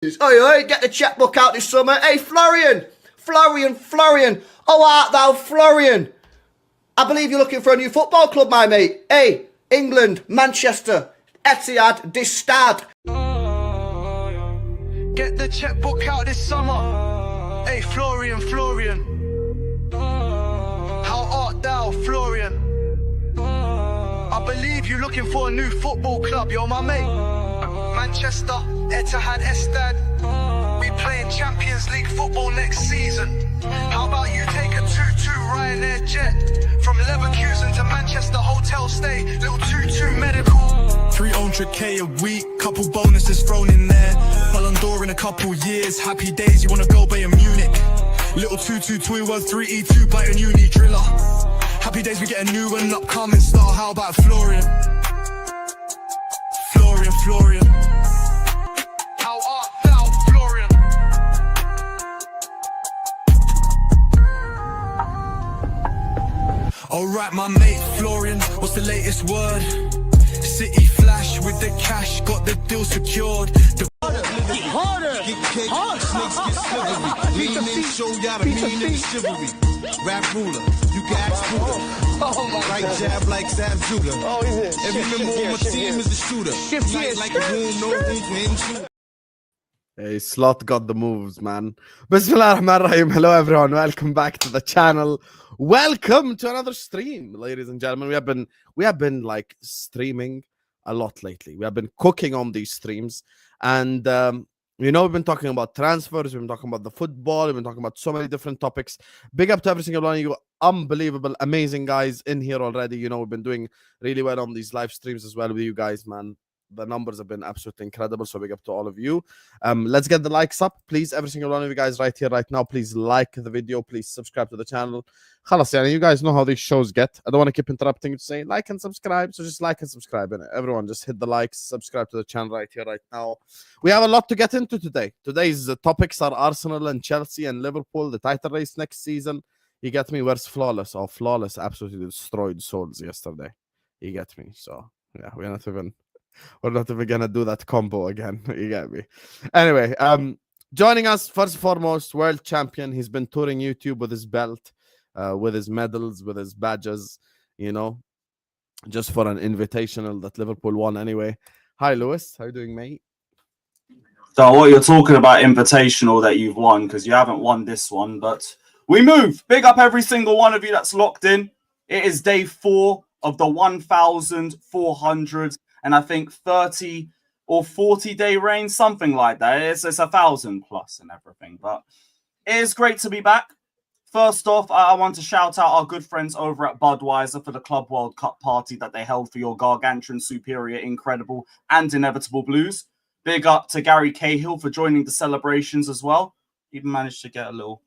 Oi, get the checkbook out this summer. Hey, Florian. Oh, art thou Florian? I believe you're looking for a new football club, my mate. Hey, England, Manchester, Etihad, Distad. Get the checkbook out this summer. Hey, Florian. How art thou, Florian? I believe you're looking for a new football club, yo, my mate. Manchester, Etihad, Estad. We playing Champions League football next season. How about you take a 2-2 Ryanair jet from Leverkusen to Manchester hotel stay, little 2-2 medical. 300k a week, couple bonuses thrown in there. Ballon d'Or in a couple years, happy days, you wanna go Bayern Munich. Little 2-2 toy worth 3E2 by a uni driller. Happy days, we get a new and upcoming star. How about Florian? Florian. How art thou, Florian? Alright, my mate Florian, what's the latest word? City flash with the cash, got the deal secured. Harder! Get cake, snakes get slivery. Lean in, show y'all the meaning of chivalry. Rap ruler, you can ask Buddha. Oh my right God. jab like Sam Judah. Oh, he's in. Every member on my team is a shooter. Tight like a room, no room for him to. Hey, Slot got the moves, man. Bismillah ar-Rahman ar-Rahim. Hello, everyone. Welcome back to the channel. Welcome to another stream, ladies and gentlemen. We have been like streaming a lot lately. We have been cooking on these streams, and we've been talking about transfers. We've been talking about the football. We've been talking about so many different topics. Big up to every single one of you, unbelievable, amazing guys in here already. We've been doing really well on these live streams as well with you guys, man. The numbers have been absolutely incredible, so big up to all of you. Let's get the likes up, please. Every single one of you guys right here, right now, please like the video. Please subscribe to the channel. Khalas, you guys know how these shows get. I don't want to keep interrupting you to say like and subscribe, so just like and subscribe. Innit? Everyone, just hit the likes, subscribe to the channel right here, right now. We have a lot to get into today. Today's topics are Arsenal and Chelsea and Liverpool, the title race next season. You get me? Where's Flawless? Oh, Flawless absolutely destroyed souls yesterday. You get me? So, yeah, we're not even gonna do that combo again. You get me? Anyway, joining us first and foremost, world champion. He's been touring YouTube with his belt, with his medals, with his badges, just for an invitational that Liverpool won anyway. Hi, Lewis. How you doing, mate? So what you're talking about invitational that you've won, because you haven't won this one, but we move. Big up every single one of you that's locked in. It is day 4 of the 1,400 and I think 30 or 40-day reign, something like that. It's 1,000 plus and everything. But it is great to be back. First off, I want to shout out our good friends over at Budweiser for the Club World Cup party that they held for your gargantuan, superior, incredible, and inevitable Blues. Big up to Gary Cahill for joining the celebrations as well. Even managed to get a little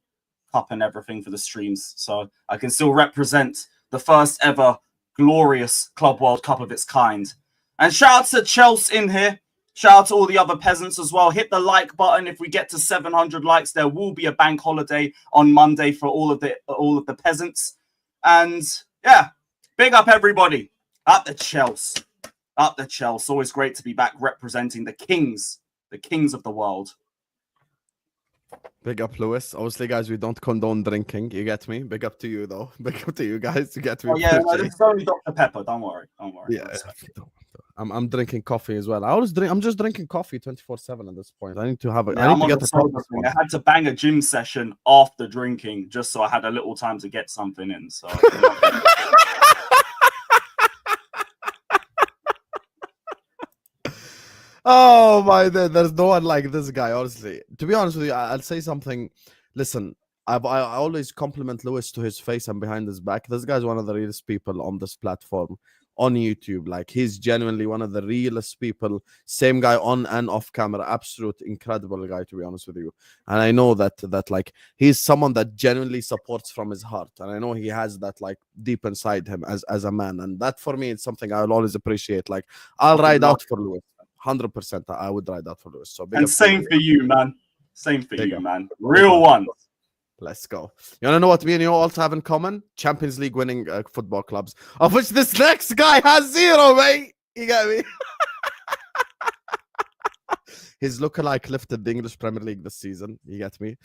cup and everything for the streams. So I can still represent the first ever glorious Club World Cup of its kind. And shout out to Chelsea in here. Shout out to all the other peasants as well. Hit the like button. If we get to 700 likes, there will be a bank holiday on Monday for all of the peasants. And yeah, big up everybody. Up the Chelsea. Up the Chelsea. Always great to be back representing the kings of the world. Big up, Lewis. Obviously, guys, we don't condone drinking. You get me? Big up to you, though. Big up to you guys. You get me? Oh, yeah, no, this is only Dr. Pepper. Don't worry. Yeah. I'm drinking coffee as well. I'm just drinking coffee 24/7 at this point. I need to have I need to get the coffee. I had to bang a gym session after drinking just so I had a little time to get something in. So oh my God, there's no one like this guy, honestly. To be honest with you, I'll say something. Listen, I always compliment Lewis to his face and behind his back. This guy's one of the realest people on this platform. On YouTube, like, he's genuinely one of the realest people. Same guy on and off camera. Absolute incredible guy, to be honest with you. And I know that like, he's someone that genuinely supports from his heart, and I know he has that like deep inside him as a man. And that for me is something I'll always appreciate. Like, I'll ride out for Lewis 100%. I would ride out for Lewis. So and same for you, man. Same for you, man. Real one. Let's go. You want to know what me and you also have in common? Champions League winning football clubs, of which this next guy has 0, mate. You get me? his lookalike lifted the English Premier League this season. You get me?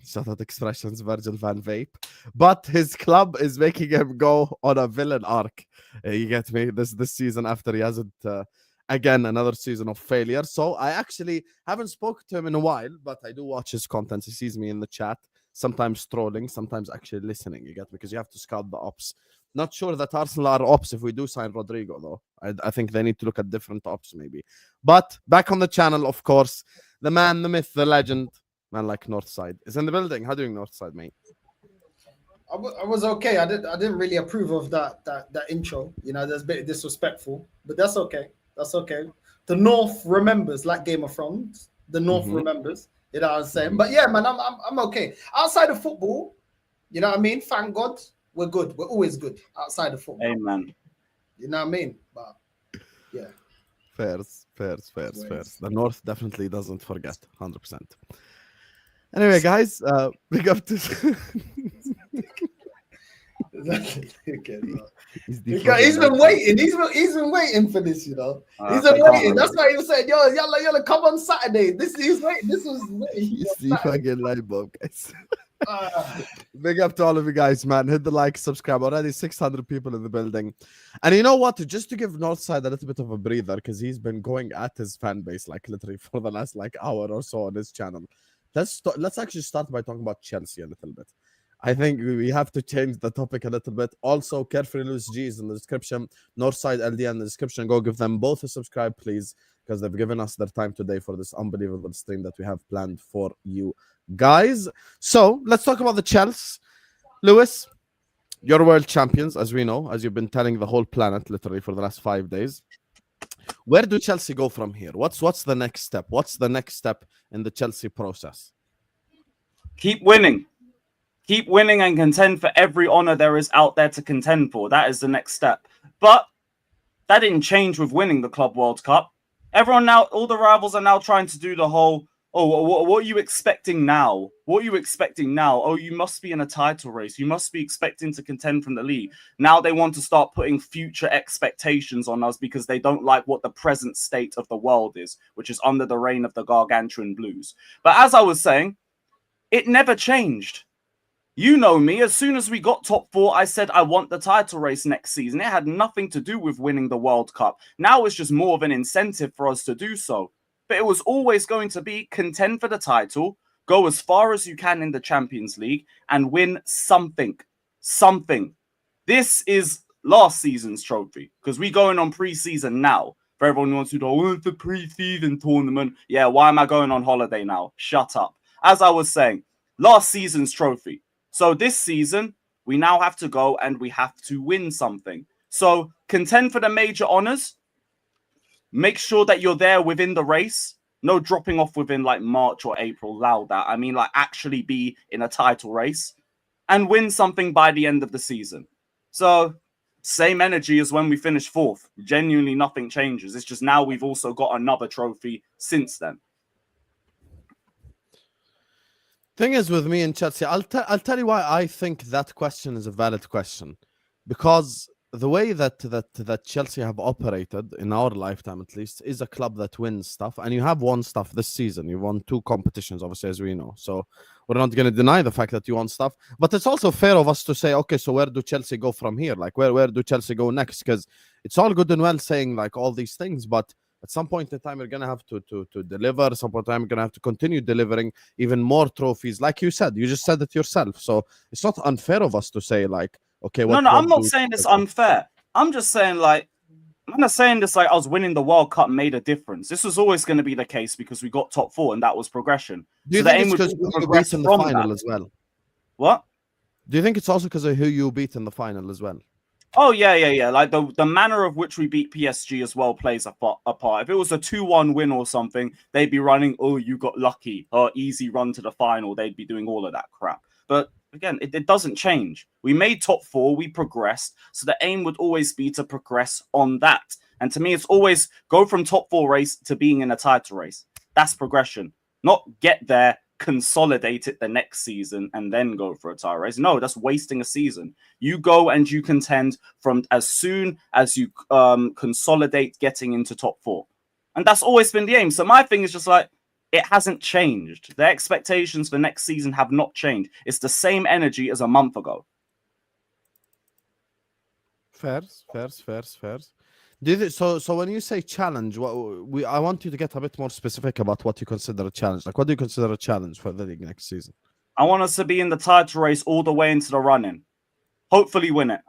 Shout out expressions, Virgil van Vape. But his club is making him go on a villain arc. You get me? This season after he hasn't again another season of failure. So I actually haven't spoken to him in a while, but I do watch his content. He sees me in the chat, sometimes trolling, sometimes actually listening. You get me? Because you have to scout the ops. Not sure that Arsenal are ops if we do sign Rodrygo, though. I think they need to look at different ops, maybe. But back on the channel, of course, the man, the myth, the legend, man like Northside, is in the building. How doing, Northside, mate? I was okay. I didn't really approve of that intro. You know, there's a bit disrespectful, but that's okay. That's okay. The North remembers, like Game of Thrones. The North remembers. You know what I'm saying? But yeah, man, I'm okay. Outside of football, you know what I mean? Thank God, we're good. We're always good outside of football. Amen. You know what I mean? But yeah. Fairs. The North definitely doesn't forget, 100%. Anyway, guys, big up to... He's been waiting. He's been waiting for this, you know. He's been waiting. That's why he was saying, "Yo, yalla, come on Saturday." He's waiting. This was waiting. He's the fucking light bulb, guys. Big up to all of you guys, man. Hit the like, subscribe. Already 600 people in the building. And you know what? Just to give Northside a little bit of a breather, because he's been going at his fan base like literally for the last like hour or so on his channel. Let's actually start by talking about Chelsea a little bit. I think we have to change the topic a little bit. Also, Carefree Loose G is in the description. Northside LD in the description. Go give them both a subscribe, please, because they've given us their time today for this unbelievable stream that we have planned for you guys. So let's talk about the Chelsea. Lewis, you're world champions, as we know, as you've been telling the whole planet literally for the last 5 days. Where do Chelsea go from here? What's the next step? What's the next step in the Chelsea process? Keep winning. Keep winning and contend for every honor there is out there to contend for. That is the next step. But that didn't change with winning the Club World Cup. Everyone now, all the rivals are now trying to do the whole, what are you expecting now? What are you expecting now? Oh, you must be in a title race. You must be expecting to contend from the league. Now they want to start putting future expectations on us because they don't like what the present state of the world is, which is under the reign of the Gargantuan Blues. But as I was saying, it never changed. You know me, as soon as we got top 4, I said I want the title race next season. It had nothing to do with winning the World Cup. Now it's just more of an incentive for us to do so. But it was always going to be contend for the title, go as far as you can in the Champions League, and win something. Something. This is last season's trophy, because we're going on pre-season now. For everyone who wants to go, it's the pre-season tournament. Yeah, why am I going on holiday now? Shut up. As I was saying, last season's trophy. So this season, we now have to go and we have to win something. So contend for the major honors. Make sure that you're there within the race. No dropping off within like March or April. Allow that. I mean, like actually be in a title race and win something by the end of the season. So same energy as when we finished 4th. Genuinely nothing changes. It's just now we've also got another trophy since then. Thing is with me and Chelsea, I'll tell you why I think that question is a valid question, because the way that Chelsea have operated in our lifetime, at least, is a club that wins stuff, and you have won stuff this season. You won 2 competitions, obviously, as we know. So we're not going to deny the fact that you won stuff, but it's also fair of us to say, okay, so where do Chelsea go from here? Like, where do Chelsea go next? Because it's all good and well saying like all these things, but at some point in time, you're going to have to deliver. At some point in time, you're going to have to continue delivering even more trophies. Like you said, you just said it yourself. So it's not unfair of us to say like, okay, no, I'm not saying it's unfair. I'm just saying like, I'm not saying this like I was winning the World Cup made a difference. This was always going to be the case because we got top 4 and that was progression. Do you think it's because you beat in the final as well? What? Do you think it's also because of who you beat in the final as well? Oh, yeah. Like the manner of which we beat PSG as well plays a part. If it was a 2-1 win or something, they'd be running, oh, you got lucky, or easy run to the final. They'd be doing all of that crap. But again, it doesn't change. We made top 4, we progressed. So the aim would always be to progress on that. And to me, it's always go from top 4 race to being in a title race. That's progression. Not get there, consolidate it the next season and then go for a title race. No, that's wasting a season. You go and you contend from as soon as you consolidate getting into top 4. And that's always been the aim. So my thing is just like, it hasn't changed. The expectations for next season have not changed. It's the same energy as a month ago. Fairs. So when you say challenge, I want you to get a bit more specific about what you consider a challenge. Like, what do you consider a challenge for the league next season? I want us to be in the title race all the way into the running. Hopefully win it.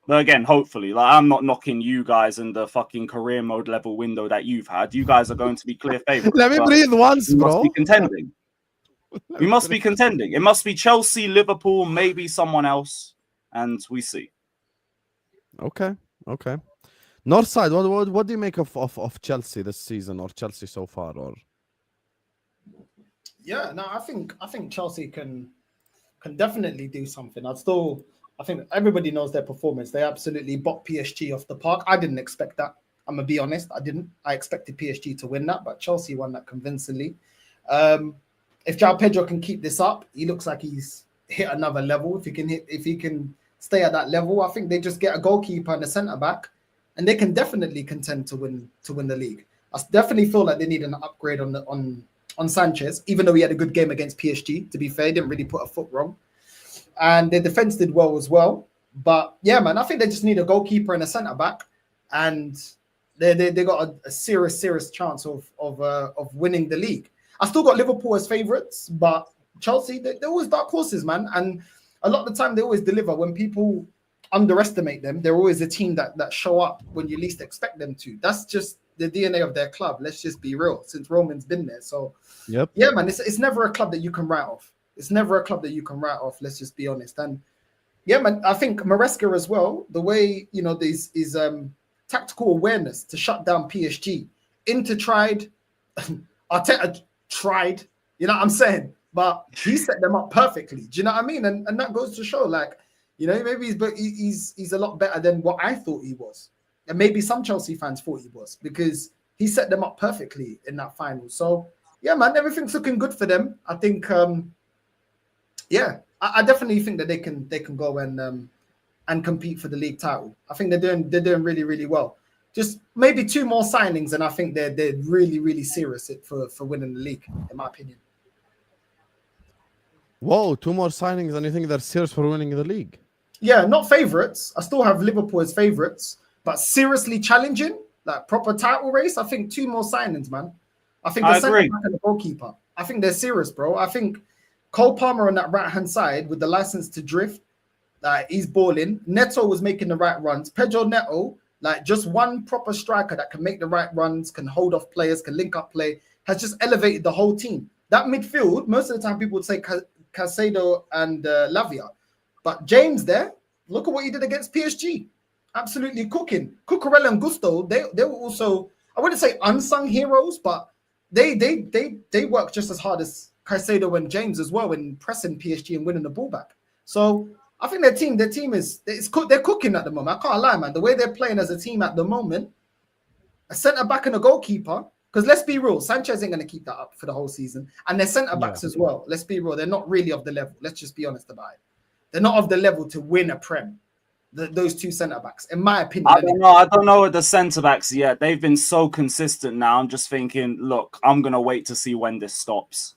But again, hopefully. Like, I'm not knocking you guys in the fucking career mode level window that you've had. You guys are going to be clear favorites. Let me breathe once, we bro. must be contending. We must be contending. It must be Chelsea, Liverpool, maybe someone else, and we see. Okay. Northside, what do you make of Chelsea this season, or Chelsea so far, or? Yeah, no, I think Chelsea can definitely do something. I think everybody knows their performance. They absolutely bought PSG off the park. I didn't expect that. I'm gonna be honest. I didn't. I expected PSG to win that, but Chelsea won that convincingly. If João Pedro can keep this up, he looks like he's hit another level. If he can stay at that level, I think they just get a goalkeeper and a centre back, and they can definitely contend to win the league. I definitely feel like they need an upgrade on Sanchez, even though he had a good game against PSG. To be fair, he didn't really put a foot wrong. And their defense did well as well. But yeah, man, I think they just need a goalkeeper and a centre back, and they got a serious chance of winning the league. I still got Liverpool as favourites, but Chelsea, they're always dark horses, man. And a lot of the time they always deliver. When people underestimate them, they're always a team that show up when you least expect them to. That's just the DNA of their club. Let's just be real. Since Roman's been there, so yep. Yeah, man, it's never a club that you can write off. It's never a club that you can write off. Let's just be honest. And yeah, man, I think Maresca as well. The way there's tactical awareness to shut down PSG. Inter tried, Arteta tried. You know what I'm saying? But he set them up perfectly. Do you know what I mean? And that goes to show, like, maybe he's a lot better than what I thought he was, and maybe some Chelsea fans thought he was, because he set them up perfectly in that final. So yeah, man, everything's looking good for them. I think. I definitely think that they can go and compete for the league title. I think they're doing really, really well. Just maybe 2 more signings, and I think they're really, really serious for winning the league, in my opinion. Whoa, 2 more signings, and you think they're serious for winning the league? Yeah, not favourites. I still have Liverpool as favourites, but seriously challenging, like proper title race. I think 2 more signings, man. I think the centre back and the goalkeeper. I think they're serious, bro. I think Cole Palmer on that right-hand side with the license to drift, he's balling. Neto was making the right runs. Pedro Neto, like, just one proper striker that can make the right runs, can hold off players, can link up play, has just elevated the whole team. That midfield, most of the time people would say Caicedo and Lavia. But James there, look at what he did against PSG. Absolutely cooking. Cucurella and Gusto, they were also, I wouldn't say unsung heroes, but they work just as hard as Caicedo and James as well in pressing PSG and winning the ball back. So I think their team they're cooking at the moment. I can't lie, man. The way they're playing as a team at the moment, a centre back and a goalkeeper. Because let's be real, Sanchez ain't going to keep that up for the whole season, and their centre backs as well. Let's be real, they're not really of the level. Let's just be honest about it. They're not of the level to win a Prem. Those 2 centre backs, in my opinion. I don't know with the centre backs yet. They've been so consistent now. I'm just thinking, look, I'm going to wait to see when this stops.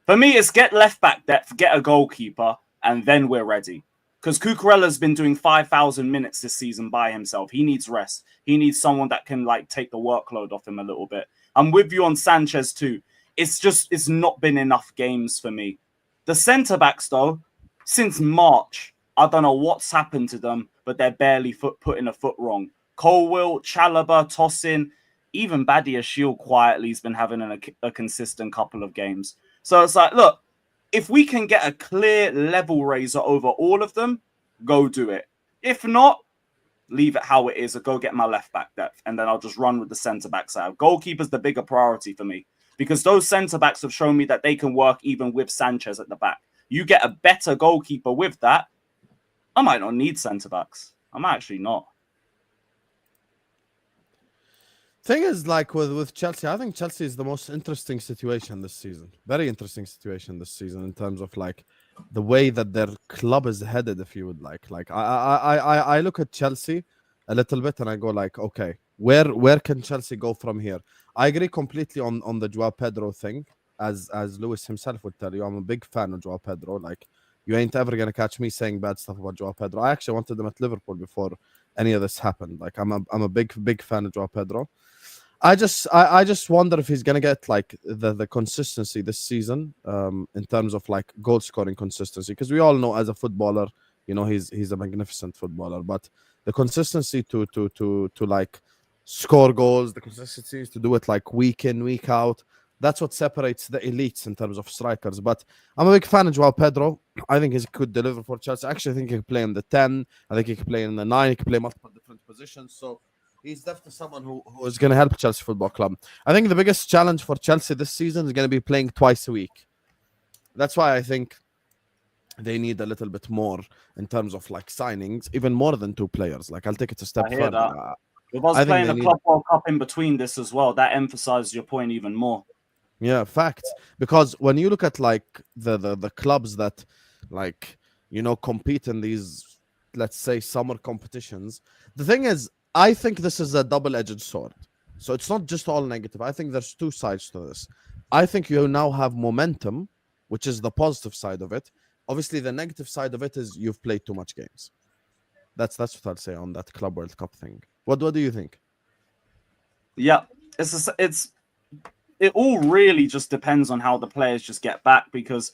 For me, it's get left back depth, get a goalkeeper, and then we're ready. Because Cucurella's been doing 5,000 minutes this season by himself. He needs rest. He needs someone that can, like, take the workload off him a little bit. I'm with you on Sanchez too. It's not been enough games for me. The centre backs though, since March, I don't know what's happened to them, but they're barely putting a foot wrong. Colwill, Chalobah, Tosin, even Badia Shield quietly has been having a consistent couple of games. So it's like, look, if we can get a clear level raiser over all of them, go do it. If not, leave it how it is, or go get my left back depth, and then I'll just run with the centre backs out. Goalkeeper's the bigger priority for me, because those centre backs have shown me that they can work even with Sanchez at the back. You get a better goalkeeper with that, I might not need centre backs. I might actually not. Thing is, like with Chelsea, I think Chelsea is the most interesting situation this season. Very interesting situation this season in terms of like the way that their club is headed, if you would like. Like I look at Chelsea a little bit and I go like, okay, Where can Chelsea go from here? I agree completely on the Joao Pedro thing. As Lewis himself would tell you, I'm a big fan of Joao Pedro. Like, you ain't ever gonna catch me saying bad stuff about Joao Pedro. I actually wanted them at Liverpool before any of this happened. Like, I'm a big fan of Joao Pedro. I just wonder if he's gonna get like the consistency this season, in terms of like goal scoring consistency. Because we all know as a footballer, you know, he's a magnificent footballer, but the consistency to like score goals, the consistency is to do it like week in, week out. That's what separates the elites in terms of strikers. But I'm a big fan of Joao Pedro. I think he could deliver for Chelsea. Actually, I think he can play in the 10. I think he can play in the 9. He can play multiple different positions. So he's definitely someone who is going to help Chelsea Football Club. I think the biggest challenge for Chelsea this season is going to be playing twice a week. That's why I think they need a little bit more in terms of like signings, even more than 2 players. Like, I'll take it a step I hear further. that. With us playing the Club World Cup in between this as well, that emphasizes your point even more. Yeah, facts. Because when you look at like the clubs that, like, you know, compete in these, let's say, summer competitions, the thing is, I think this is a double-edged sword. So it's not just all negative. I think there's 2 sides to this. I think you now have momentum, which is the positive side of it. Obviously, the negative side of it is you've played too much games. That's what I'd say on that Club World Cup thing. What do you think? Yeah, it all really just depends on how the players just get back, because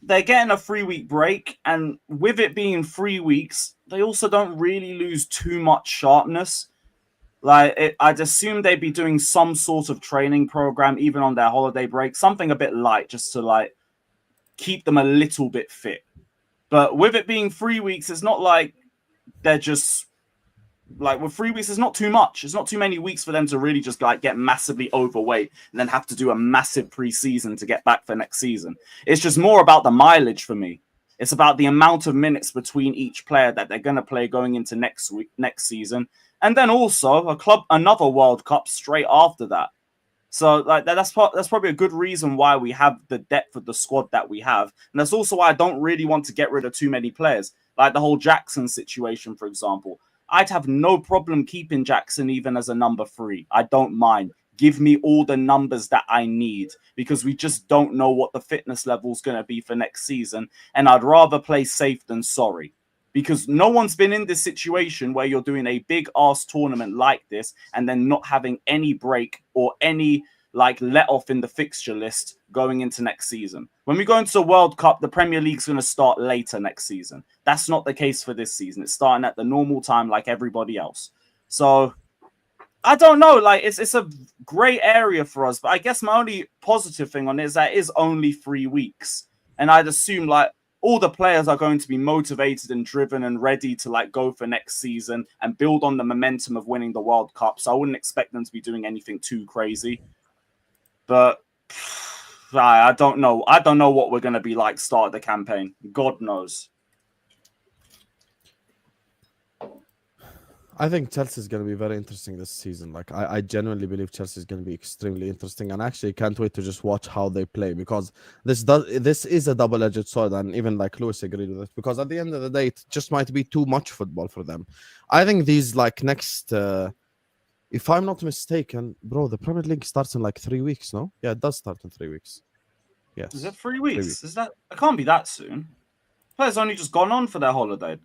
they're getting a 3-week break, and with it being 3 weeks, they also don't really lose too much sharpness. Like, I'd assume they'd be doing some sort of training program even on their holiday break, something a bit light just to like keep them a little bit fit. But with it being 3 weeks, it's not like they're just like, with 3 weeks, it's not too much. It's not too many weeks for them to really just like get massively overweight and then have to do a massive preseason to get back for next season. It's just more about the mileage for me. It's about the amount of minutes between each player that they're going to play going into next season. And then also another World Cup straight after that. So like that's probably a good reason why we have the depth of the squad that we have. And that's also why I don't really want to get rid of too many players. Like the whole Jackson situation, for example. I'd have no problem keeping Jackson even as a number 3. I don't mind. Give me all the numbers that I need, because we just don't know what the fitness level is going to be for next season. And I'd rather play safe than sorry, because no one's been in this situation where you're doing a big ass tournament like this and then not having any break or any like let off in the fixture list going into next season. When we go into the World Cup, the Premier League's going to start later next season. That's not the case for this season. It's starting at the normal time like everybody else. So I don't know. Like, it's a great area for us. But I guess my only positive thing on it is that it is only 3 weeks. And I'd assume like all the players are going to be motivated and driven and ready to like go for next season and build on the momentum of winning the World Cup. So I wouldn't expect them to be doing anything too crazy. But I don't know. I don't know what we're going to be like start of the campaign. God knows. I think Chelsea is going to be very interesting this season. Like, I genuinely believe Chelsea is going to be extremely interesting, and actually can't wait to just watch how they play, because this is a double-edged sword, and even like Lewis agreed with it, because at the end of the day, it just might be too much football for them. I think these like next, if I'm not mistaken, bro, the Premier League starts in like 3 weeks, no? Yeah, it does start in 3 weeks. Yes. Is it 3 weeks? Is that? It can't be that soon. Players only just gone on for their holiday.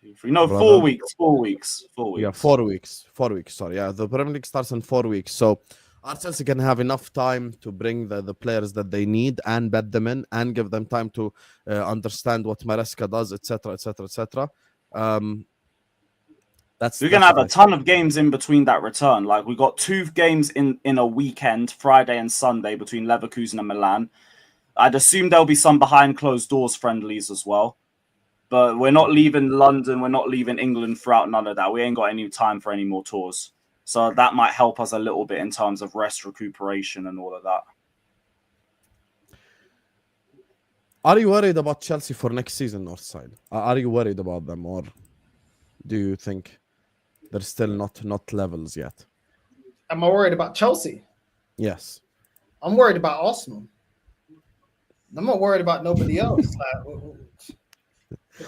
2, 3. No, 4 weeks. 4 weeks. 4 weeks. Yeah, 4 weeks. 4 weeks. Sorry. Yeah, the Premier League starts in 4 weeks. So Arteta can have enough time to bring the players that they need and bet them in, and give them time to understand what Maresca does, etc., etc., etc. We're gonna have a ton of games in between that return. Like, we got 2 games in a weekend, Friday and Sunday, between Leverkusen and Milan. I'd assume there'll be some behind closed doors friendlies as well. But we're not leaving London. We're not leaving England throughout none of that. We ain't got any time for any more tours. So that might help us a little bit in terms of rest, recuperation, and all of that. Are you worried about Chelsea for next season, Northside? Are you worried about them, or do you think they're still not levels yet? Am I worried about Chelsea? Yes. I'm worried about Arsenal. I'm not worried about nobody else.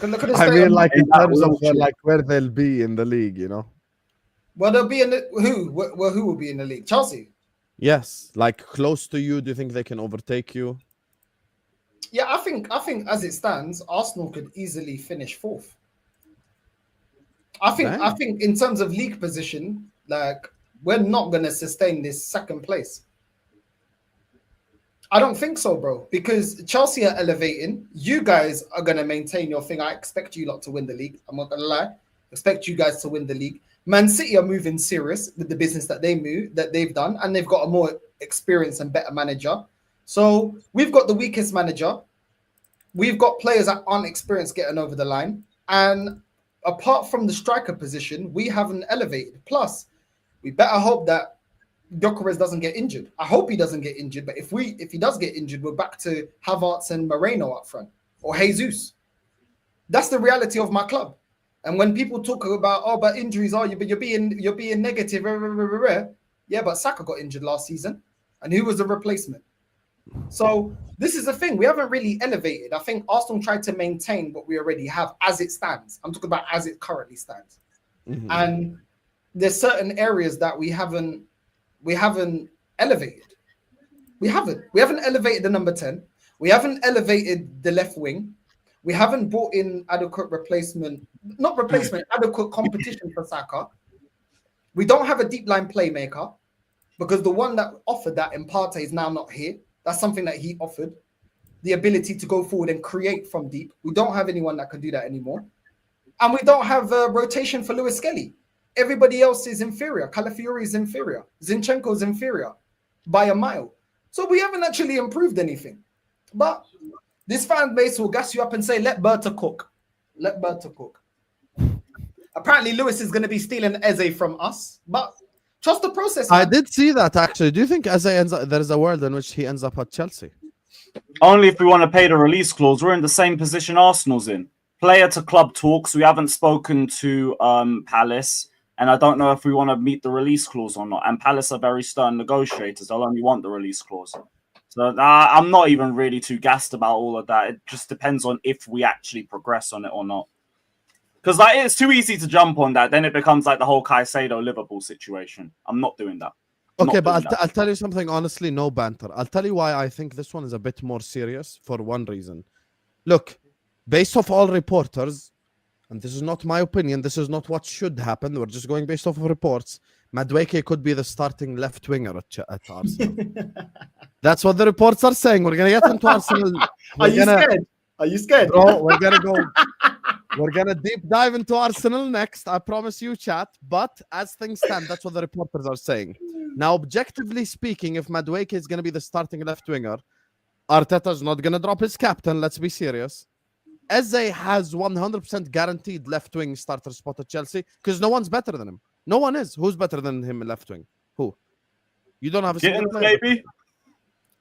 Look at I mean, like in terms of like where they'll be in the league, you know. Well, they'll be in the who? Well, who will be in the league? Chelsea. Yes, like close to you. Do you think they can overtake you? Yeah, I think as it stands, Arsenal could easily finish fourth. I think in terms of league position, like we're not gonna sustain this second place. I don't think so, bro, because Chelsea are elevating. You guys are gonna maintain your thing. I expect you lot to win the league. I'm not gonna lie. Expect you guys to win the league. Man City are moving serious with the business that they've done, and they've got a more experienced and better manager. So we've got the weakest manager. We've got players that aren't experienced getting over the line. And apart from the striker position, we haven't elevated. Plus, we better hope that Gyokeres doesn't get injured. I hope he doesn't get injured. But if he does get injured, we're back to Havertz and Moreno up front or Jesus. That's the reality of my club. And when people talk about but injuries, but you're being negative. Yeah, but Saka got injured last season, and who was the replacement? So this is the thing. We haven't really elevated. I think Arsenal tried to maintain what we already have as it stands. I'm talking about as it currently stands. Mm-hmm. And there's certain areas that we haven't elevated. We haven't elevated the number 10. We haven't elevated the left wing. We haven't brought in adequate adequate competition for Saka. We don't have a deep line playmaker because the one that offered that in Partey is now not here. That's something that he offered, the ability to go forward and create from deep. We don't have anyone that can do that anymore. And we don't have a rotation for Lewis Skelly. Everybody else is inferior. Calafiori is inferior. Zinchenko is inferior by a mile. So we haven't actually improved anything. But this fan base will gas you up and say, let Berta cook. Let Berta cook. Apparently, Lewis is going to be stealing Eze from us, but trust the process. Man. I did see that, actually. Do you think Eze there is a world in which he ends up at Chelsea? Only if we want to pay the release clause. We're in the same position Arsenal's in. Player to club talks. We haven't spoken to Palace, and I don't know if we want to meet the release clause or not. And Palace are very stern negotiators. They'll only want the release clause. So I'm not even really too gassed about all of that. It just depends on if we actually progress on it or not. Because it's too easy to jump on that. Then it becomes like the whole Caicedo Liverpool situation. I'm not doing that. Okay, but I'll tell you something honestly, no banter. I'll tell you why I think this one is a bit more serious for one reason. Look, based off all reporters, and this is not my opinion, this is not what should happen. We're just going based off of reports. Madueke could be the starting left winger at Arsenal. That's what the reports are saying. We're going to get into Arsenal. Are you scared? Bro, we're going to deep dive into Arsenal next. I promise you, chat. But as things stand, that's what the reporters are saying. Now, objectively speaking, if Madueke is going to be the starting left winger, Arteta's not going to drop his captain. Let's be serious. Eze has 100% guaranteed left wing starter spot at Chelsea because no one's better than him. No one is. Who's better than him in left wing? Who? You don't have a single player. Maybe.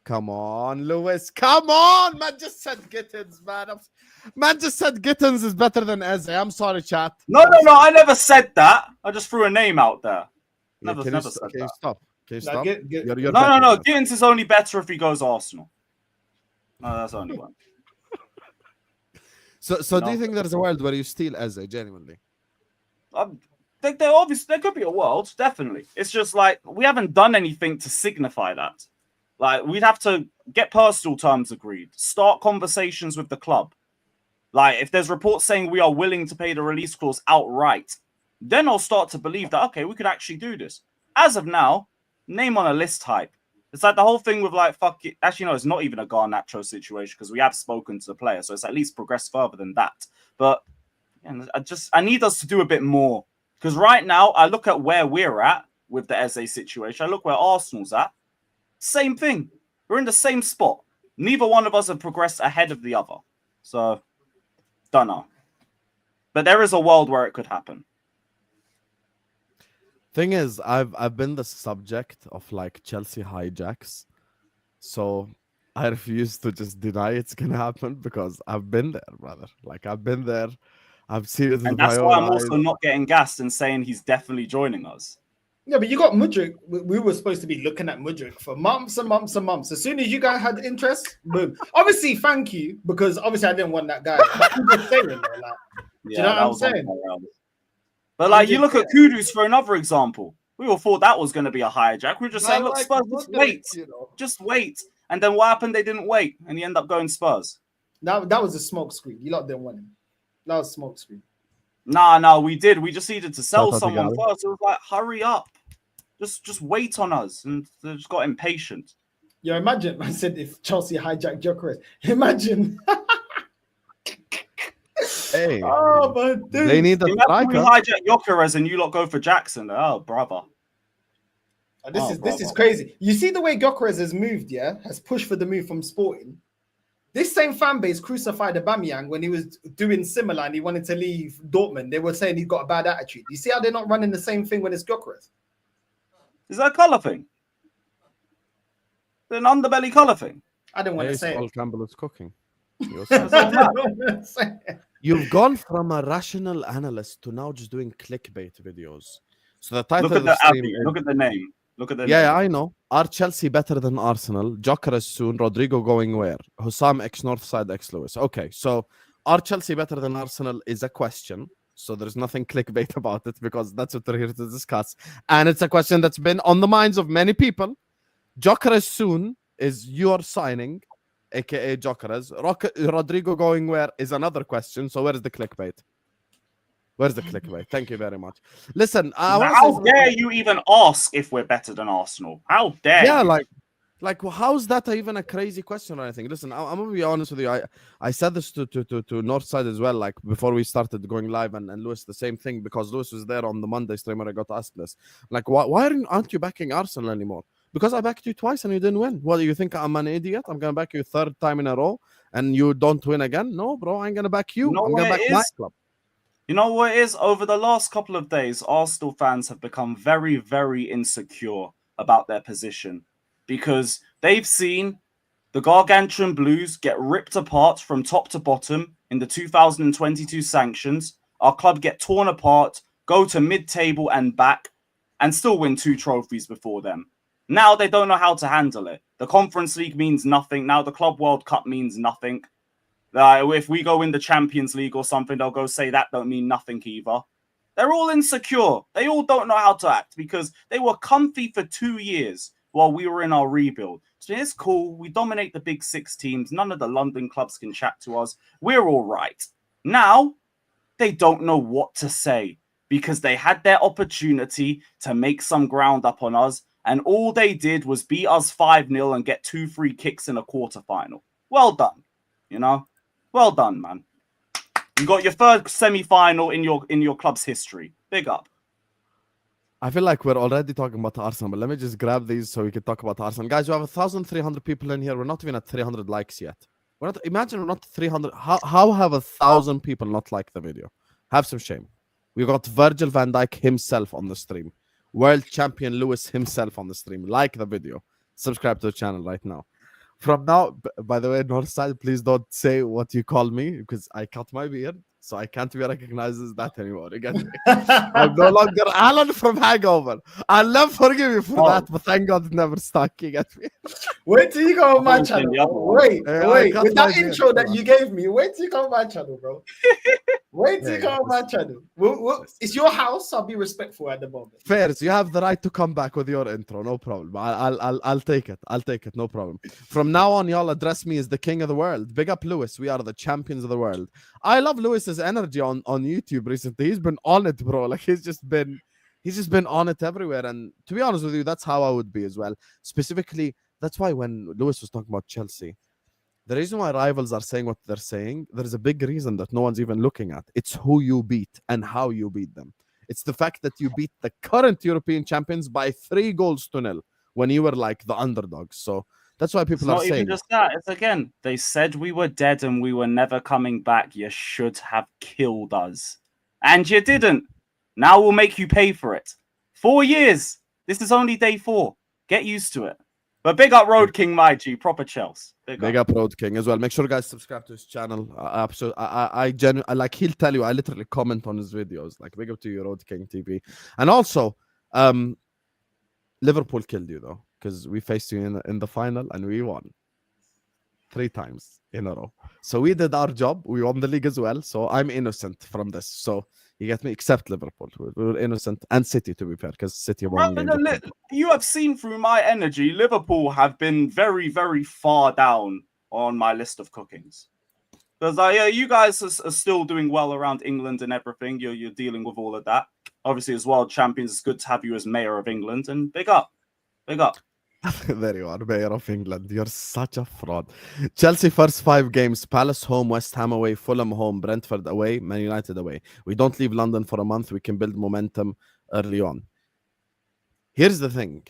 Come on, Lewis. Come on. Man just said Gittins, man. Man just said Gittins is better than Eze. I'm sorry, chat. No. I never said that. I just threw a name out there. Never said that. Can you stop? Can you stop? No. Gittins is only better if he goes Arsenal. No, that's the only one. So do you think there's a world where you steal Eze, genuinely? There could be a world, definitely. It's just like we haven't done anything to signify that. Like we'd have to get personal terms agreed, start conversations with the club. Like if there's reports saying we are willing to pay the release clause outright, then I'll start to believe that okay, we could actually do this. As of now, name on a list hype. It's like the whole thing with like fuck it. Actually, no, it's not even a Garnacho situation because we have spoken to the player, so it's at least progressed further than that. But I need us to do a bit more. Because right now, I look at where we're at with the Eze situation. I look where Arsenal's at. Same thing. We're in the same spot. Neither one of us have progressed ahead of the other. So, don't know. But there is a world where it could happen. Thing is, I've been the subject of like Chelsea hijacks. So, I refuse to just deny it's going to happen because I've been there, brother. Like, I've been there. I've seen it. And that's why I'm also not getting gassed and saying he's definitely joining us. Yeah, but you got Mudryk. We were supposed to be looking at Mudryk for months and months and months. As soon as you guys had interest, boom. Obviously, thank you, because obviously I didn't want that guy. But I'm just saying, like, do you know what I'm saying? But like, you look at Kudus for another example. We all thought that was going to be a hijack. We were just saying, look, Spurs, just wait. And then what happened? They didn't wait, and he ended up going Spurs. That was a smoke screen. You lot didn't want him. That was smoke screen. No, we did. We just needed to sell someone first. It was like, hurry up. Just wait on us. And they just got impatient. Yeah, imagine, I said, if Chelsea hijacked Gyokeres. Imagine. Hey, oh, my dude. They need a striker. We hijack Gyokeres and you lot go for Jackson. Oh, brother. This is crazy. You see the way Gyokeres has moved, yeah? Has pushed for the move from Sporting. This same fan base crucified Aubameyang when he was doing similar and he wanted to leave Dortmund. They were saying he's got a bad attitude. You see how they're not running the same thing when it's Gyokeres? Is that a colour thing? An underbelly colour thing? I didn't want to say it. Campbell is cooking. You've gone from a rational analyst to now just doing clickbait videos. So the title look at the name. Yeah, I know. Are Chelsea better than Arsenal? Gyokeres soon. Rodrygo going where? Husam ex Northside ex Lewis. Okay, so are Chelsea better than Arsenal is a question. So there's nothing clickbait about it because that's what we're here to discuss. And it's a question that's been on the minds of many people. Gyokeres soon is your signing, aka Gyokeres. Rodrygo going where is another question. So where's the clickbait? Where's the clickbait? Thank you very much. Listen, how dare you even ask if we're better than Arsenal? How dare? Yeah, you? like how's that even a crazy question or anything? Listen, I'm gonna be honest with you. I said this to Northside as well, like before we started going live, and Lewis the same thing because Lewis was there on the Monday stream when I got asked this. Like, why aren't you backing Arsenal anymore? Because I backed you twice and you didn't win. What do you think? I'm an idiot? I'm gonna back you third time in a row and you don't win again? No, bro, I ain't gonna back you. I'm gonna back my club. You know what it is? Over the last couple of days, Arsenal fans have become very, very insecure about their position because they've seen the Gargantuan Blues get ripped apart from top to bottom in the 2022 sanctions. Our club get torn apart, go to mid-table and back, and still win 2 trophies before them. Now they don't know how to handle it. The Conference League means nothing. Now the Club World Cup means nothing. If we go in the Champions League or something, they'll go say that don't mean nothing either. They're all insecure. They all don't know how to act because they were comfy for 2 years while we were in our rebuild. So it's cool. We dominate the big 6 teams. None of the London clubs can chat to us. We're all right. Now, they don't know what to say because they had their opportunity to make some ground up on us. And all they did was beat us 5-0 and get 2 free kicks in a quarterfinal. Well done. You know? Well done, man. You got your third semi-final in your club's history. Big up. I feel like we're already talking about Arsenal, but let me just grab these so we can talk about Arsenal. Guys, we have 1,300 people in here. We're not even at 300 likes yet. Imagine we're not 300. How have 1,000 people not liked the video? Have some shame. We got Virgil van Dijk himself on the stream. World champion Lewis himself on the stream. Like the video. Subscribe to the channel right now. From now, by the way, Northside, please don't say what you call me because I cut my beard, so I can't be recognized as that anymore. You get me? I'm no longer Alan from Hangover. I'll never forgive you for that, but thank God it never stuck. You get me? Wait till you go on my channel. Wait. With that intro that you gave me, wait till you come on my channel, bro. Wait till you come on my channel. It's your house. I'll be respectful at the moment. Fair. So you have the right to come back with your intro. No problem. I'll take it. I'll take it. No problem. From now on, y'all address me as the king of the world. Big up Lewis. We are the champions of the world. I love Lewis's energy on YouTube recently. He's been on it, bro. Like he's just been on it everywhere. And to be honest with you, that's how I would be as well. Specifically, that's why when Lewis was talking about Chelsea, the reason why rivals are saying what they're saying, there's a big reason that no one's even looking at. It's who you beat and how you beat them. It's the fact that you beat the current European champions by 3-0 when you were like the underdogs. So that's why people are saying. It's not even just that. It's again, they said we were dead and we were never coming back. You should have killed us. And you didn't. Now we'll make you pay for it. 4 years. This is only day 4. Get used to it. But big up Road King, my G, proper Chelsea. Big up Road King as well. Make sure guys subscribe to his channel. I genuinely, like he'll tell you, I literally comment on his videos. Like big up to you, Road King TV. And also, Liverpool killed you though, because we faced you in the final and we won 3 times in a row. So we did our job. We won the league as well. So I'm innocent from this. So You get me? Except Liverpool. We were innocent. And City, to be fair, because City won games. You have seen through my energy, Liverpool have been very, very far down on my list of cookings. Because you guys are still doing well around England and everything. You're dealing with all of that. Obviously, as world champions, it's good to have you as mayor of England. And big up. Big up. There you are, mayor of England. You're such a fraud. Chelsea first 5 games: Palace home, West Ham away, Fulham home, Brentford away, Man United away. We don't leave London for a month. We can build momentum early on. Here's the thing.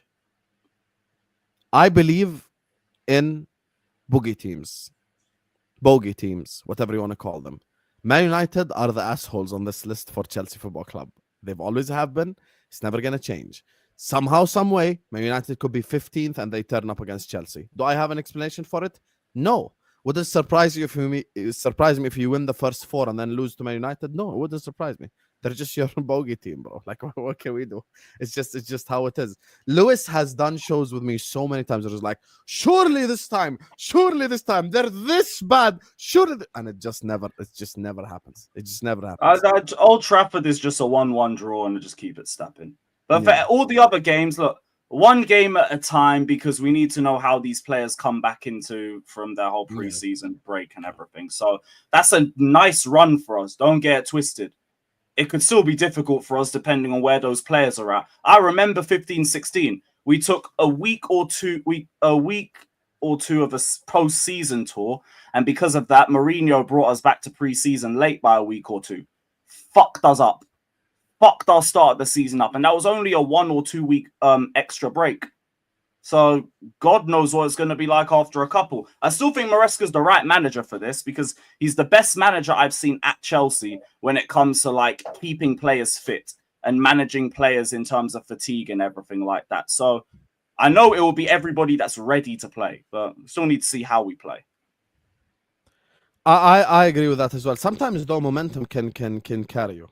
I believe in bogey teams, whatever you want to call them. Man United are the assholes on this list for Chelsea Football Club. They've always have been. It's never going to change. Somehow, some way, Man United could be 15th and they turn up against Chelsea. Do I have an explanation for it? No. Would it surprise me if you win the first 4 and then lose to Man United? No, it wouldn't surprise me. They're just your bogey team, bro. Like, what can we do? It's just how it is. Lewis has done shows with me so many times. It was like, surely this time, they're this bad. And it just never happens. It just never happens. Old Trafford is just a 1-1 draw, and just keep it stepping. But for all the other games, look, one game at a time, because we need to know how these players come back from their whole preseason break and everything. So that's a nice run for us. Don't get it twisted. It could still be difficult for us depending on where those players are at. I remember 15-16. We took a week or two of a post-season tour, and because of that, Mourinho brought us back to preseason late by a week or two. Fucked us up. Fucked our start of the season up, and that was only a 1 or 2 week extra break. So God knows what it's going to be like after a couple. I still think Maresca's the right manager for this, because he's the best manager I've seen at Chelsea when it comes to like keeping players fit and managing players in terms of fatigue and everything like that. So I know it will be everybody that's ready to play, but still need to see how we play. I agree with that as well. Sometimes though, momentum can carry you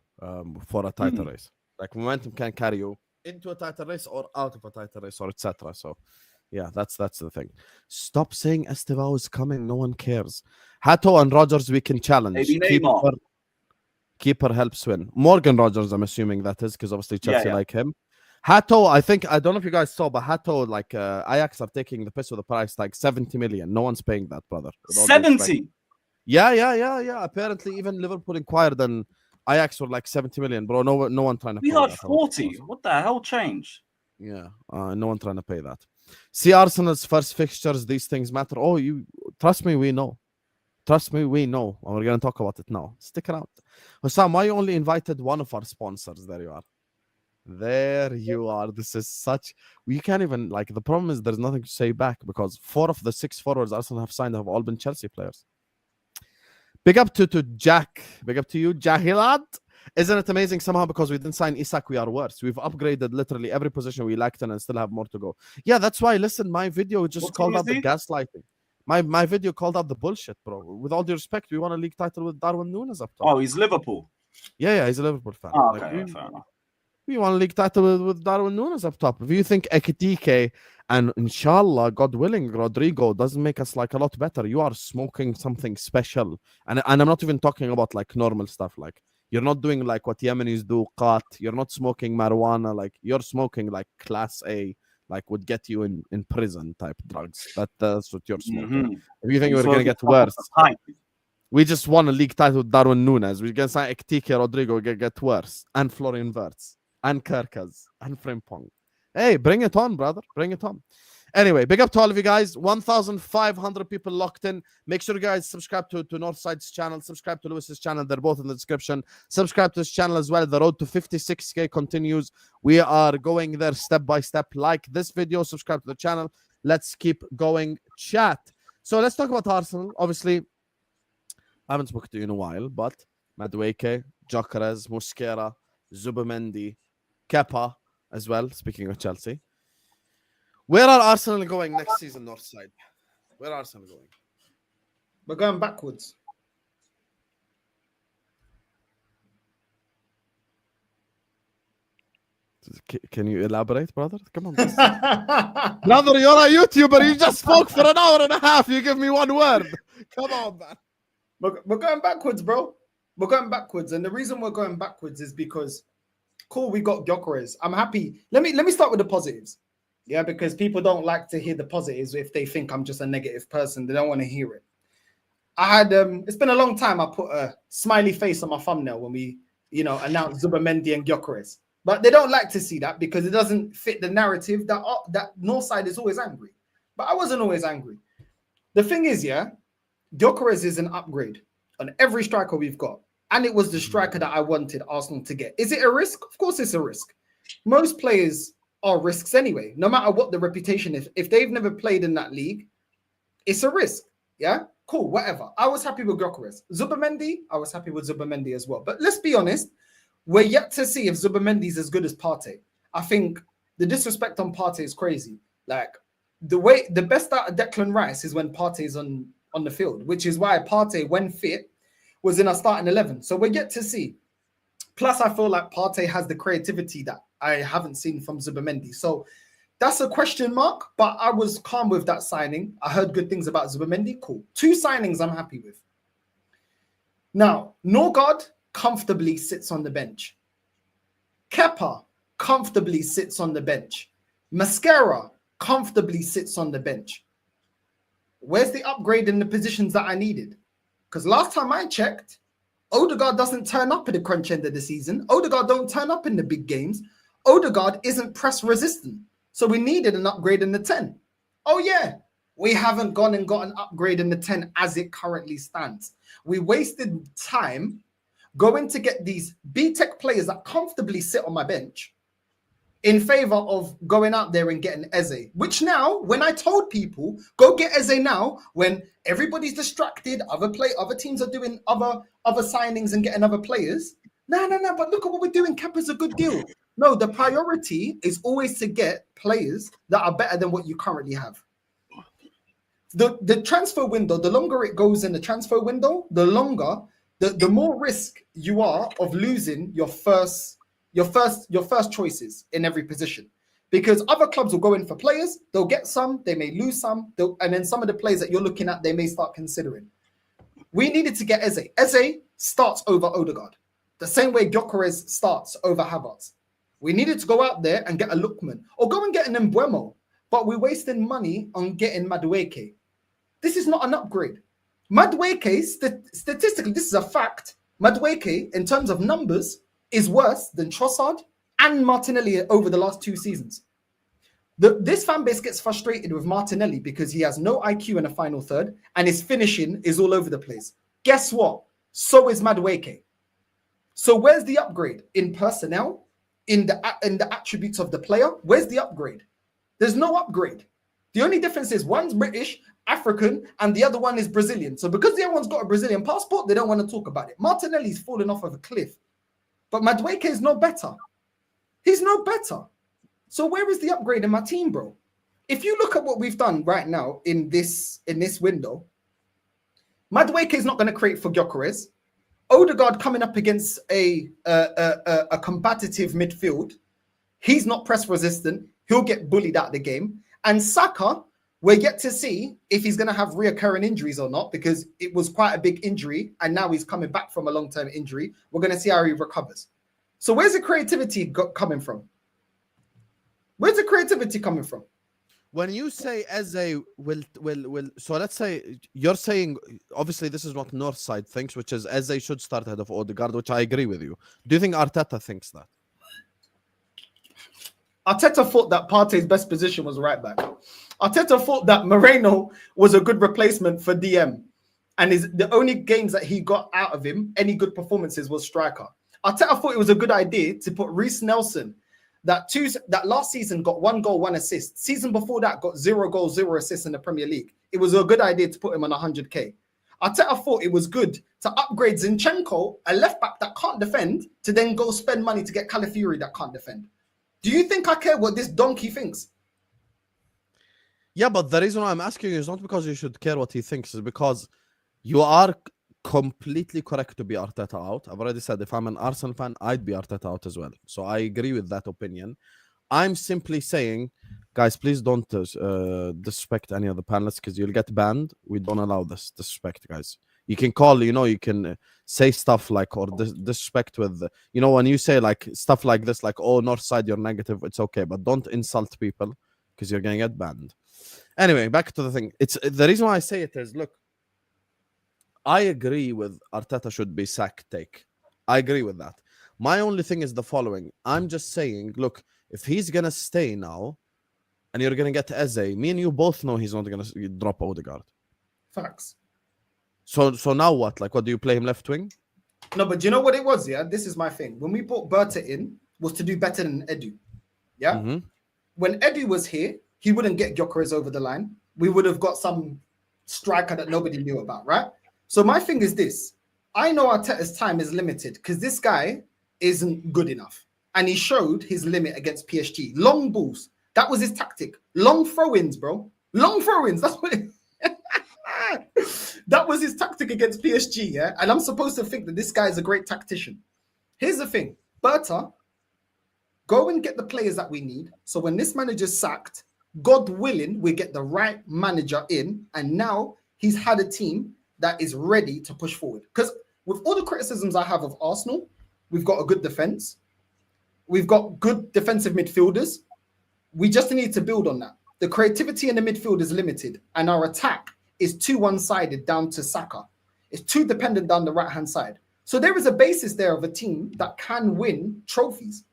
for a title race. Like momentum can carry you into a title race or out of a title race or etc. So yeah, that's the thing. Stop saying Estevao is coming. No one cares. Hato and Rodgers we can challenge. Maybe Keeper helps win. Morgan Rodgers, I'm assuming that is, because obviously Chelsea like him. Hato, I don't know if you guys saw, but Hato, like Ajax are taking the piss of the price, like 70 million. No one's paying that, brother. 70? Yeah. Apparently, even Liverpool inquired and Ajax were like 70 million, bro. No one trying to pay that. We heard 40. What the hell changed? Yeah, no one trying to pay that. See Arsenal's first fixtures. These things matter. Oh, you trust me, we know. Trust me, we know. And we're going to talk about it now. Stick around. Husam, why you only invited one of our sponsors? There you are. There you are. This is such... We can't even... Like, the problem is there's nothing to say back, because 4 of the 6 forwards Arsenal have signed have all been Chelsea players. Big up to Jack. Big up to you, Jahilat. Isn't it amazing somehow because we didn't sign Isak, we are worse. We've upgraded literally every position we lacked in and still have more to go. Yeah, that's why, listen, my video just called out the gaslighting. My video called out the bullshit, bro. With all due respect, we won a league title with Darwin Núñez up top. Oh, he's Liverpool. Yeah, he's a Liverpool fan. Oh, okay, fair enough. We won a league title with Darwin Núñez up top. If you think Ekitike and inshallah, God willing, Rodrygo doesn't make us like a lot better, you are smoking something special. And I'm not even talking about like normal stuff. Like you're not doing like what Yemenis do, qat. You're not smoking marijuana. Like you're smoking like class A, like would get you in prison type drugs. That's what you're smoking. If you think we're going to get worse, we just won a league title with Darwin Núñez. We're going to sign Ekitike, Rodrygo, get worse. And Florian Wirtz. And Kerkez. And Frimpong. Hey, bring it on, brother. Bring it on. Anyway, big up to all of you guys. 1,500 people locked in. Make sure you guys subscribe to Northside's channel. Subscribe to Lewis's channel. They're both in the description. Subscribe to his channel as well. The road to 56K continues. We are going there step by step. Like this video. Subscribe to the channel. Let's keep going. Chat. So let's talk about Arsenal. Obviously, I haven't spoken to you in a while, but Madueke, Gyokeres, Mosquera, Zubimendi, Kepa as well, speaking of Chelsea. Where are Arsenal going next season, Northside? Where are Arsenal going? We're going backwards. Can you elaborate, brother? Come on. Brother, you're a YouTuber. You just spoke for an hour and a half. You give me one word. Come on, man. We're going backwards, bro. We're going backwards, and the reason we're going backwards is because, cool, we got Gyokeres. I'm happy. Let me start with the positives. Yeah, because people don't like to hear the positives if they think I'm just a negative person. They don't want to hear it. I had it's been a long time. I put a smiley face on my thumbnail when we, announced Zubamendi and Gyokeres. But they don't like to see that because it doesn't fit the narrative that Northside is always angry. But I wasn't always angry. The thing is, yeah, Gyokeres is an upgrade on every striker we've got. And it was the striker that I wanted Arsenal to get. Is it a risk? Of course it's a risk. Most players are risks anyway, no matter what the reputation is. If they've never played in that league, it's a risk. Yeah? Cool, whatever. I was happy with Gyokeres. Zubamendi, I was happy with Zubamendi as well. But let's be honest, we're yet to see if Zubamendi's as good as Partey. I think the disrespect on Partey is crazy. Like, the best out of Declan Rice is when Partey's on the field, which is why Partey, when fit, was in our starting 11. So we're yet to see. Plus, I feel like Partey has the creativity that I haven't seen from Zubamendi. So that's a question mark, but I was calm with that signing. I heard good things about Zubamendi. Cool. 2 signings I'm happy with. Now, Norgard comfortably sits on the bench. Kepa comfortably sits on the bench. Mascara comfortably sits on the bench. Where's the upgrade in the positions that I needed? Because last time I checked, Odegaard doesn't turn up at the crunch end of the season. Odegaard don't turn up in the big games. Odegaard isn't press resistant. So we needed an upgrade in the 10. Oh yeah, we haven't gone and got an upgrade in the 10 as it currently stands. We wasted time going to get these B-Tech players that comfortably sit on my bench in favor of going out there and getting Eze, which now, when I told people, go get Eze now, when everybody's distracted, other teams are doing other signings and getting other players. No, but look at what we're doing. Kepa's a good deal. No, the priority is always to get players that are better than what you currently have. The transfer window, the longer it goes in the transfer window, the more risk you are of losing your first choices in every position, because other clubs will go in for players, they'll get some, they may lose some, and then some of the players that you're looking at, they may start considering. We needed to get Eze. Eze starts over Odegaard, the same way Gyokeres starts over Havertz. We needed to go out there and get a Lookman or go and get an Mbeumo, but we're wasting money on getting Madueke. This is not an upgrade. Madueke, statistically, this is a fact. Madueke, in terms of numbers, is worse than Trossard and Martinelli over the last 2 seasons. This fan base gets frustrated with Martinelli because he has no IQ in the final third and his finishing is all over the place. Guess what? So is Madueke. So where's the upgrade? In personnel? In the attributes of the player? Where's the upgrade? There's no upgrade. The only difference is one's British, African, and the other one is Brazilian. So because the other one's got a Brazilian passport, they don't want to talk about it. Martinelli's fallen off of a cliff. But Madueke is no better. He's no better. So where is the upgrade in my team, bro? If you look at what we've done right now in this window, Madueke is not going to create for Gyokeres. Odegaard coming up against a competitive midfield. He's not press resistant. He'll get bullied out of the game. And Saka, we're yet to see if he's going to have reoccurring injuries or not, because it was quite a big injury and now he's coming back from a long-term injury. We're going to see how he recovers. So where's the creativity coming from? Where's the creativity coming from? When you say Eze will, so let's say you're saying, obviously this is what Northside thinks, which is Eze should start ahead of Odegaard, which I agree with you. Do you think Arteta thinks that? Arteta thought that Partey's best position was right back. Arteta thought that Moreno was a good replacement for DM. And the only games that he got out of him, any good performances, was striker. Arteta thought it was a good idea to put Reece Nelson, that last season got 1 goal, 1 assist. Season before that got 0 goals, 0 assists in the Premier League. It was a good idea to put him on 100k. Arteta thought it was good to upgrade Zinchenko, a left back that can't defend, to then go spend money to get Calafiori that can't defend. Do you think I care what this donkey thinks? Yeah, but the reason why I'm asking you is not because you should care what he thinks, is because you are completely correct to be Arteta out. I've already said if I'm an Arsenal fan, I'd be Arteta out as well. So I agree with that opinion. I'm simply saying, guys, please don't disrespect any of the panelists because you'll get banned. We don't allow this disrespect, guys. You can call, you can say stuff like, or disrespect with, when you say like stuff like this, like, oh, Northside, you're negative, it's okay, but don't insult people because you're going to get banned. Anyway, back to the thing. It's the reason why I say it is, look, I agree with Arteta should be sacked take. I agree with that. My only thing is the following. I'm just saying, look, if he's going to stay now and you're going to get Eze, me and you both know he's not going to drop Odegaard. Facts. So now what? Like, what do you play him left wing? No, but do you know what it was? Yeah, this is my thing. When we brought Berta in, was to do better than Edu. Yeah. Mm-hmm. When Edu was here, he wouldn't get Gyokeres over the line. We would have got some striker that nobody knew about, right? So my thing is this. I know Arteta's time is limited because this guy isn't good enough. And he showed his limit against PSG. Long balls. That was his tactic. Long throw-ins, bro. Long throw-ins. That's what that was his tactic against PSG, yeah? And I'm supposed to think that this guy is a great tactician. Here's the thing. Berta, go and get the players that we need. So when this manager's sacked, God willing, we get the right manager in. And now he's had a team that is ready to push forward. Because with all the criticisms I have of Arsenal, we've got a good defense. We've got good defensive midfielders. We just need to build on that. The creativity in the midfield is limited, and our attack is too one-sided down to Saka. It's too dependent down the right-hand side. So there is a basis there of a team that can win trophies,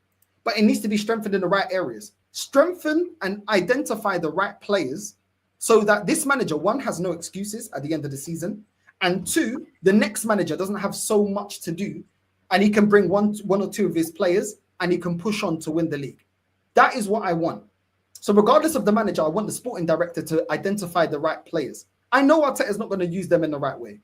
but it needs to be strengthened in the right areas. Strengthen and identify the right players so that this manager, one, has no excuses at the end of the season, and two, the next manager doesn't have so much to do, and he can bring one or two of his players and he can push on to win the league. That is what I want. So regardless of the manager, I want the sporting director to identify the right players. I know Arteta is not going to use them in the right way,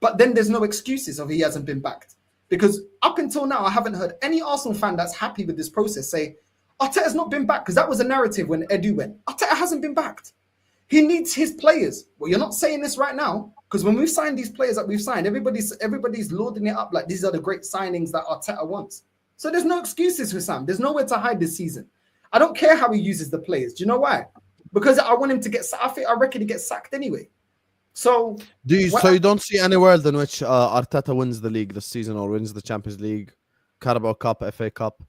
but then there's no excuses of he hasn't been backed. Because up until now, I haven't heard any Arsenal fan that's happy with this process say, Arteta's not been backed, because that was a narrative when Edu went. Arteta hasn't been backed. He needs his players. Well, you're not saying this right now, because when we've signed these players that we've signed, everybody's loading it up like these are the great signings that Arteta wants. So there's no excuses for Sam. There's nowhere to hide this season. I don't care how he uses the players. Do you know why? Because I want him to get sacked. I reckon he gets sacked anyway. So you don't see any world in which Arteta wins the league this season or wins the Champions League, Carabao Cup, FA Cup?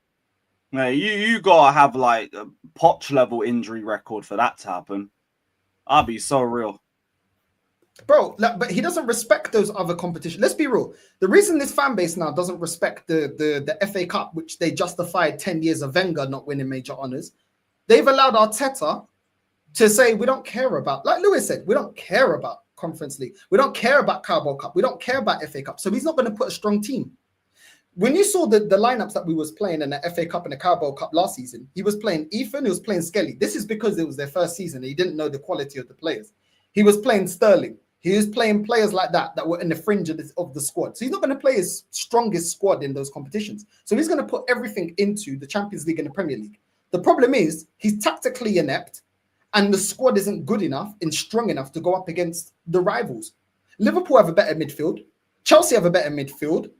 Yeah, you gotta have like a Poch level injury record for that to happen. I'll be so real. Bro, but he doesn't respect those other competitions. Let's be real. The reason this fan base now doesn't respect the FA Cup, which they justified 10 years of Wenger not winning major honours, they've allowed Arteta to say, we don't care about, like Lewis said, we don't care about Conference League. We don't care about Carabao Cup. We don't care about FA Cup. So he's not going to put a strong team. When you saw the lineups that we was playing in the FA Cup and the Carabao Cup last season, he was playing Ethan, he was playing Skelly. This is because it was their first season and he didn't know the quality of the players. He was playing Sterling. He was playing players like that were in the fringe of the squad. So he's not going to play his strongest squad in those competitions. So he's going to put everything into the Champions League and the Premier League. The problem is he's tactically inept and the squad isn't good enough and strong enough to go up against the rivals. Liverpool have a better midfield. Chelsea have a better midfield.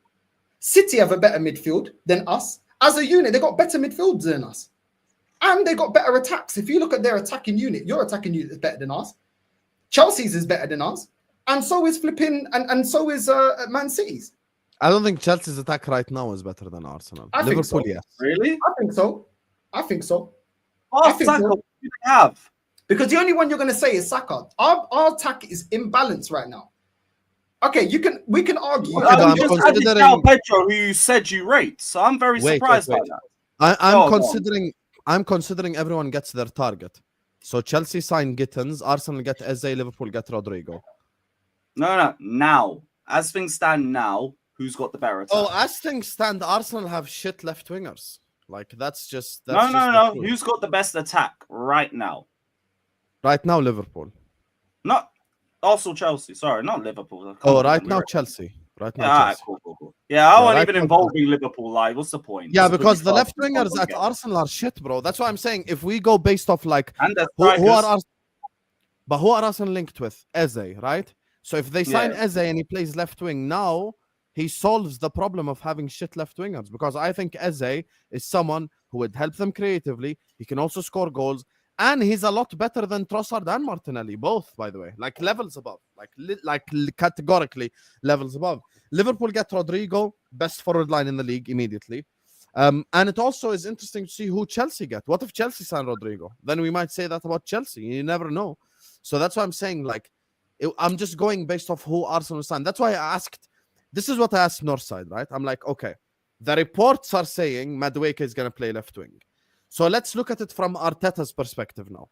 City have a better midfield than us. As a unit, they got better midfields than us. And they got better attacks. If you look at their attacking unit, your attacking unit is better than us. Chelsea's is better than us. And so is flipping, and so is Man City's. I don't think Chelsea's attack right now is better than Arsenal. I Liverpool, think so. yes. Really? I think so. I think so. Oh, I think Saka, so. what do they have? Because the only one you're going to say is Saka. Our attack is imbalanced right now. Okay, we can argue. Okay, I'm I'm just considering- adding João Pedro, who you said you rate, so I'm very surprised by that. I'm considering everyone gets their target. So Chelsea signed Gittins, Arsenal get Eze, Liverpool get Rodrygo. No. Now, as things stand now, who's got the better attack? Oh, as things stand, Arsenal have shit left wingers. Like that's just No. Who's got the best attack right now? Right now, Liverpool. Not also Chelsea. Sorry, not Liverpool. Oh, right now Chelsea. Right now, Yeah, Chelsea. cool. Yeah, I wasn't right even now, involving Liverpool. Like, what's the point? Yeah, It's a because pretty the left fast wingers football at game. Arsenal are shit, bro. That's why I'm saying if we go based off like And the who are strikers. who are Arsenal linked with? Eze, right? So if they sign Yeah. Eze and he plays left wing now, he solves the problem of having shit left wingers because I think Eze is someone who would help them creatively. He can also score goals, And he's a lot better than Trossard and Martinelli, both, by the way. Like levels above, categorically levels above. Liverpool get Rodrygo, best forward line in the league immediately. And it also is interesting to see who Chelsea get. What if Chelsea sign Rodrygo? Then we might say that about Chelsea. You never know. So that's why I'm saying, like, I'm just going based off who Arsenal signed. That's why I asked. This is what I asked Northside, right? I'm like, okay, the reports are saying Madueke is going to play left wing. So let's look at it from Arteta's perspective now.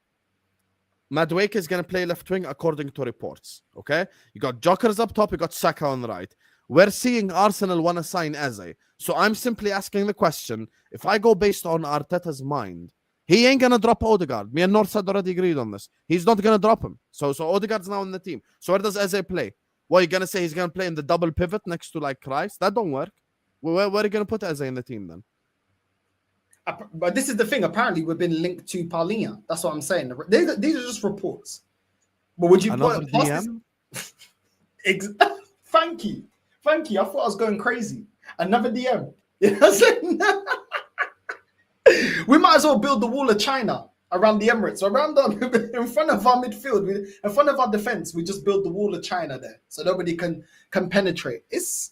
Madueke is going to play left wing according to reports. Okay, you got Gyokeres up top, you got Saka on the right. We're seeing Arsenal want to sign Eze. So I'm simply asking the question, if I go based on Arteta's mind, he ain't going to drop Odegaard. Me and Northside already agreed on this. He's not going to drop him. So Odegaard's now in the team. So where does Eze play? What, you going to say he's going to play in the double pivot next to like Christ? That don't work. Where are you going to put Eze in the team then? But this is the thing. Apparently, we've been linked to Paulinho. That's what I'm saying. These are just reports. But would you Another put DM? Thank you. I thought I was going crazy. Another DM. You know what I'm saying? We might as well build the wall of China around the Emirates, in front of our midfield, in front of our defense. We just build the wall of China there, so nobody can penetrate. It's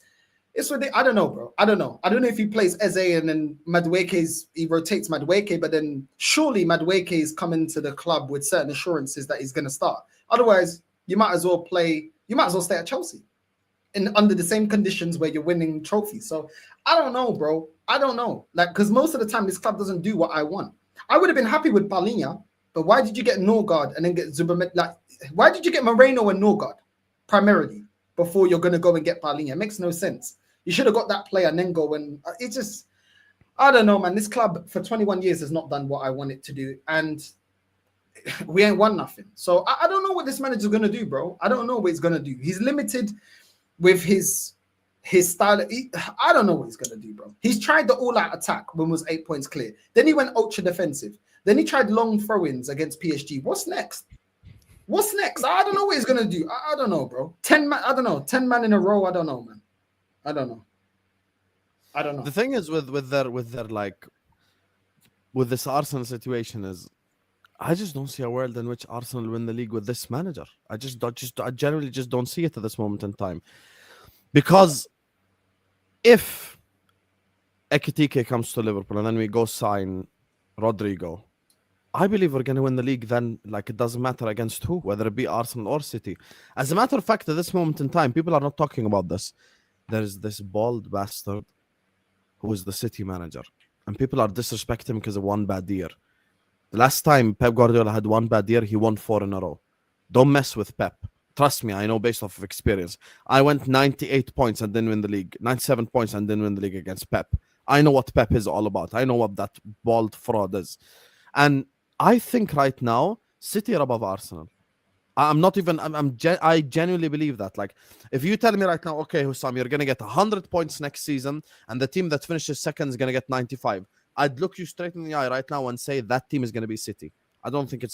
what I don't know, bro. I don't know if he plays Eze and then he rotates Madueke, but then surely Madueke is coming to the club with certain assurances that he's going to start. Otherwise, you might as well stay at Chelsea under the same conditions where you're winning trophies. So I don't know, bro. I don't know. Like, because most of the time this club doesn't do what I want. I would have been happy with Paulinho, but why did you get Norgard and then get Zuberman? Like, why did you get Moreno and Norgard primarily before you're going to go and get Paulinho? It makes no sense. You should have got that player and then go and it's just, I don't know, man. This club for 21 years has not done what I want it to do. And we ain't won nothing. So I don't know what this manager's going to do, bro. I don't know what he's going to do. He's limited with his style. I don't know what he's going to do, bro. He's tried the all-out attack when it was 8 points clear. Then he went ultra defensive. Then he tried long throw-ins against PSG. What's next? I don't know what he's going to do. I don't know, bro. 10 man, I don't know. 10 man in a row. I don't know, man. I don't know. The thing is with this Arsenal situation is, I just don't see a world in which Arsenal win the league with this manager. I generally just don't see it at this moment in time. Because if Ekitike comes to Liverpool and then we go sign Rodrygo, I believe we're going to win the league then. Like, it doesn't matter against who, whether it be Arsenal or City. As a matter of fact, at this moment in time, people are not talking about this. There's this bald bastard who is the City manager, and people are disrespecting him because of one bad year. The last time Pep Guardiola had one bad year, he won 4 in a row. Don't mess with Pep. Trust me, I know based off of experience. I went 98 points and didn't win the league, 97 points and didn't win the league against Pep. I know what Pep is all about. I know what that bald fraud is. And I think right now, City are above Arsenal. I genuinely believe that. Like, if you tell me right now, okay, Husam, you're going to get 100 points next season and the team that finishes second is going to get 95. I'd look you straight in the eye right now and say that team is going to be City. I don't think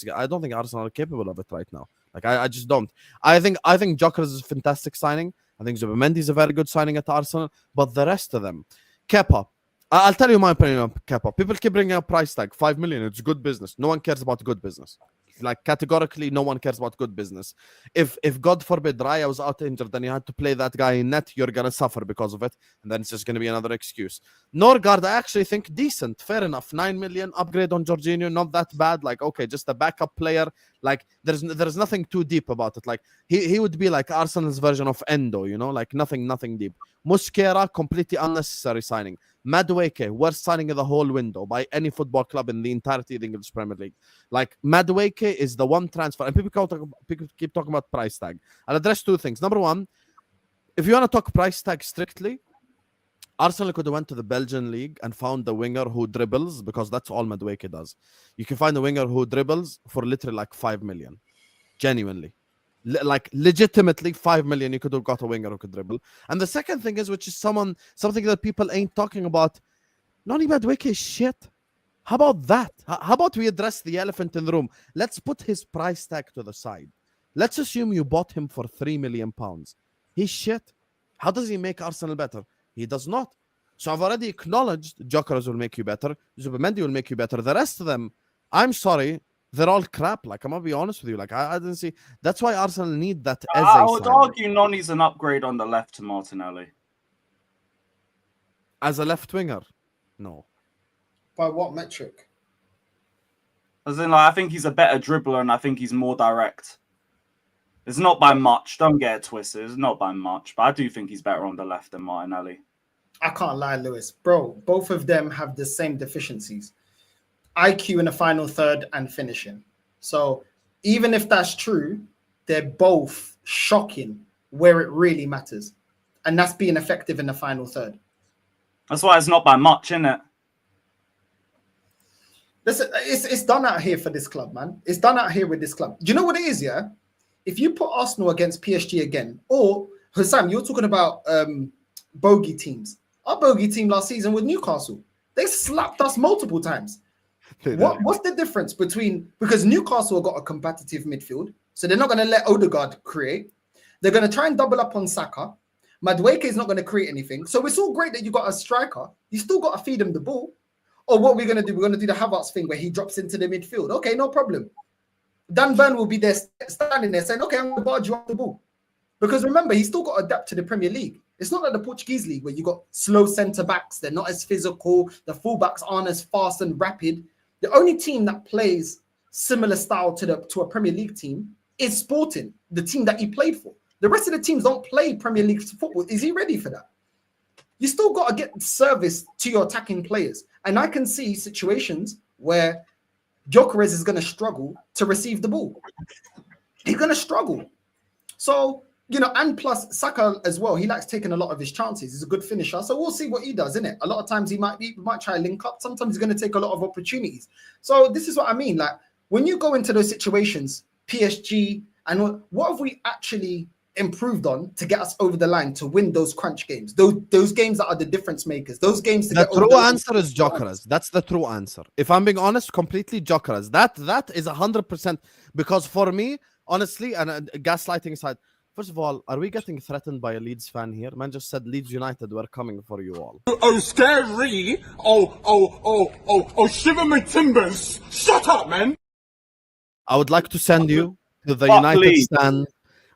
Arsenal are capable of it right now. Like, I just don't. I think Gyokeres is a fantastic signing. I think Zubimendi is a very good signing at Arsenal. But the rest of them, Kepa. I'll tell you my opinion on Kepa. People keep bringing up price tag, 5 million. It's good business. No one cares about good business. Like, categorically, no one cares about good business. If God forbid Raya was out injured and you had to play that guy in net, you're gonna suffer because of it, and then it's just gonna be another excuse. Norgard, I actually think decent, fair enough. 9 million upgrade on Jorginho, not that bad. Like, okay, just a backup player. Like, there's nothing too deep about it. Like, he would be like Arsenal's version of Endo, you know, like nothing deep. Muslera, completely unnecessary signing. Madueke, worst signing of the whole window by any football club in the entirety of the English Premier League. Like, Madueke is the one transfer, and people keep talking about price tag. I'll address 2 things. Number one, if you want to talk price tag strictly, Arsenal could have went to the Belgian league and found the winger who dribbles, because that's all Madueke does. You can find a winger who dribbles for literally like 5 million. Genuinely. Like, legitimately 5 million, you could have got a winger who could dribble. And the second thing is, which is something that people ain't talking about, Noni Madueke is shit. How about that? How about we address the elephant in the room? Let's put his price tag to the side. Let's assume you bought him for £3 million. He's shit. How does he make Arsenal better? He does not. So I've already acknowledged Gyokeres will make you better. Zubimendi will make you better. The rest of them, I'm sorry, they're all crap. Like, I'm gonna be honest with you. Like, I didn't see. That's why Arsenal need that I Eze would signing. argue Noni's an upgrade on the left to Martinelli. As a left winger. No. By what metric? As in, like, I think he's a better dribbler and I think he's more direct. It's not by much. Don't get it twisted. It's not by much. But I do think he's better on the left than Martinelli. I can't lie, Lewis. Bro, both of them have the same deficiencies. IQ in the final third and finishing. So even if that's true, they're both shocking where it really matters. And that's being effective in the final third. That's why it's not by much, isn't it? Listen, it's done out here for this club, man. It's done out here with this club. Do you know what it is, yeah? If you put Arsenal against PSG again, or Husam, you're talking about bogey teams. Our bogey team last season with Newcastle. They slapped us multiple times. What's the difference between, because Newcastle have got a competitive midfield, so they're not going to let Odegaard create. They're going to try and double up on Saka. Madueke is not going to create anything. So it's all great that you got a striker. You still got to feed him the ball. Or what we're going to do, we're going to do the Havertz thing where he drops into the midfield. Okay, no problem. Dan Burn will be there standing there saying, okay, I'm going to barge you off the ball. Because remember, he's still got to adapt to the Premier League. It's not like the Portuguese league where you got slow centre-backs. They're not as physical. The fullbacks aren't as fast and rapid. The only team that plays similar style to a Premier League team is Sporting, the team that he played for. The rest of the teams don't play Premier League football. Is he ready for that? You still got to get service to your attacking players. And I can see situations where Gyokeres is going to struggle to receive the ball. He's going to struggle. So, you know, and plus Saka as well, he likes taking a lot of his chances. He's a good finisher. So we'll see what he does, innit? A lot of times he might try to link up. Sometimes he's going to take a lot of opportunities. So this is what I mean. Like, when you go into those situations, PSG, and what have we actually improved on to get us over the line to win those crunch games, those games that are the difference makers, those games to The get over true the answer is Gyokeres. That's the true answer. If I'm being honest, completely Gyokeres. That is 100%. Because for me, honestly, and gaslighting aside, first of all, are we getting threatened by a Leeds fan here? Man just said Leeds United were coming for you all. Oh, scary! Oh, shiver my timbers! Shut up, man! I would like to send you to the Fuck United Leeds. stand.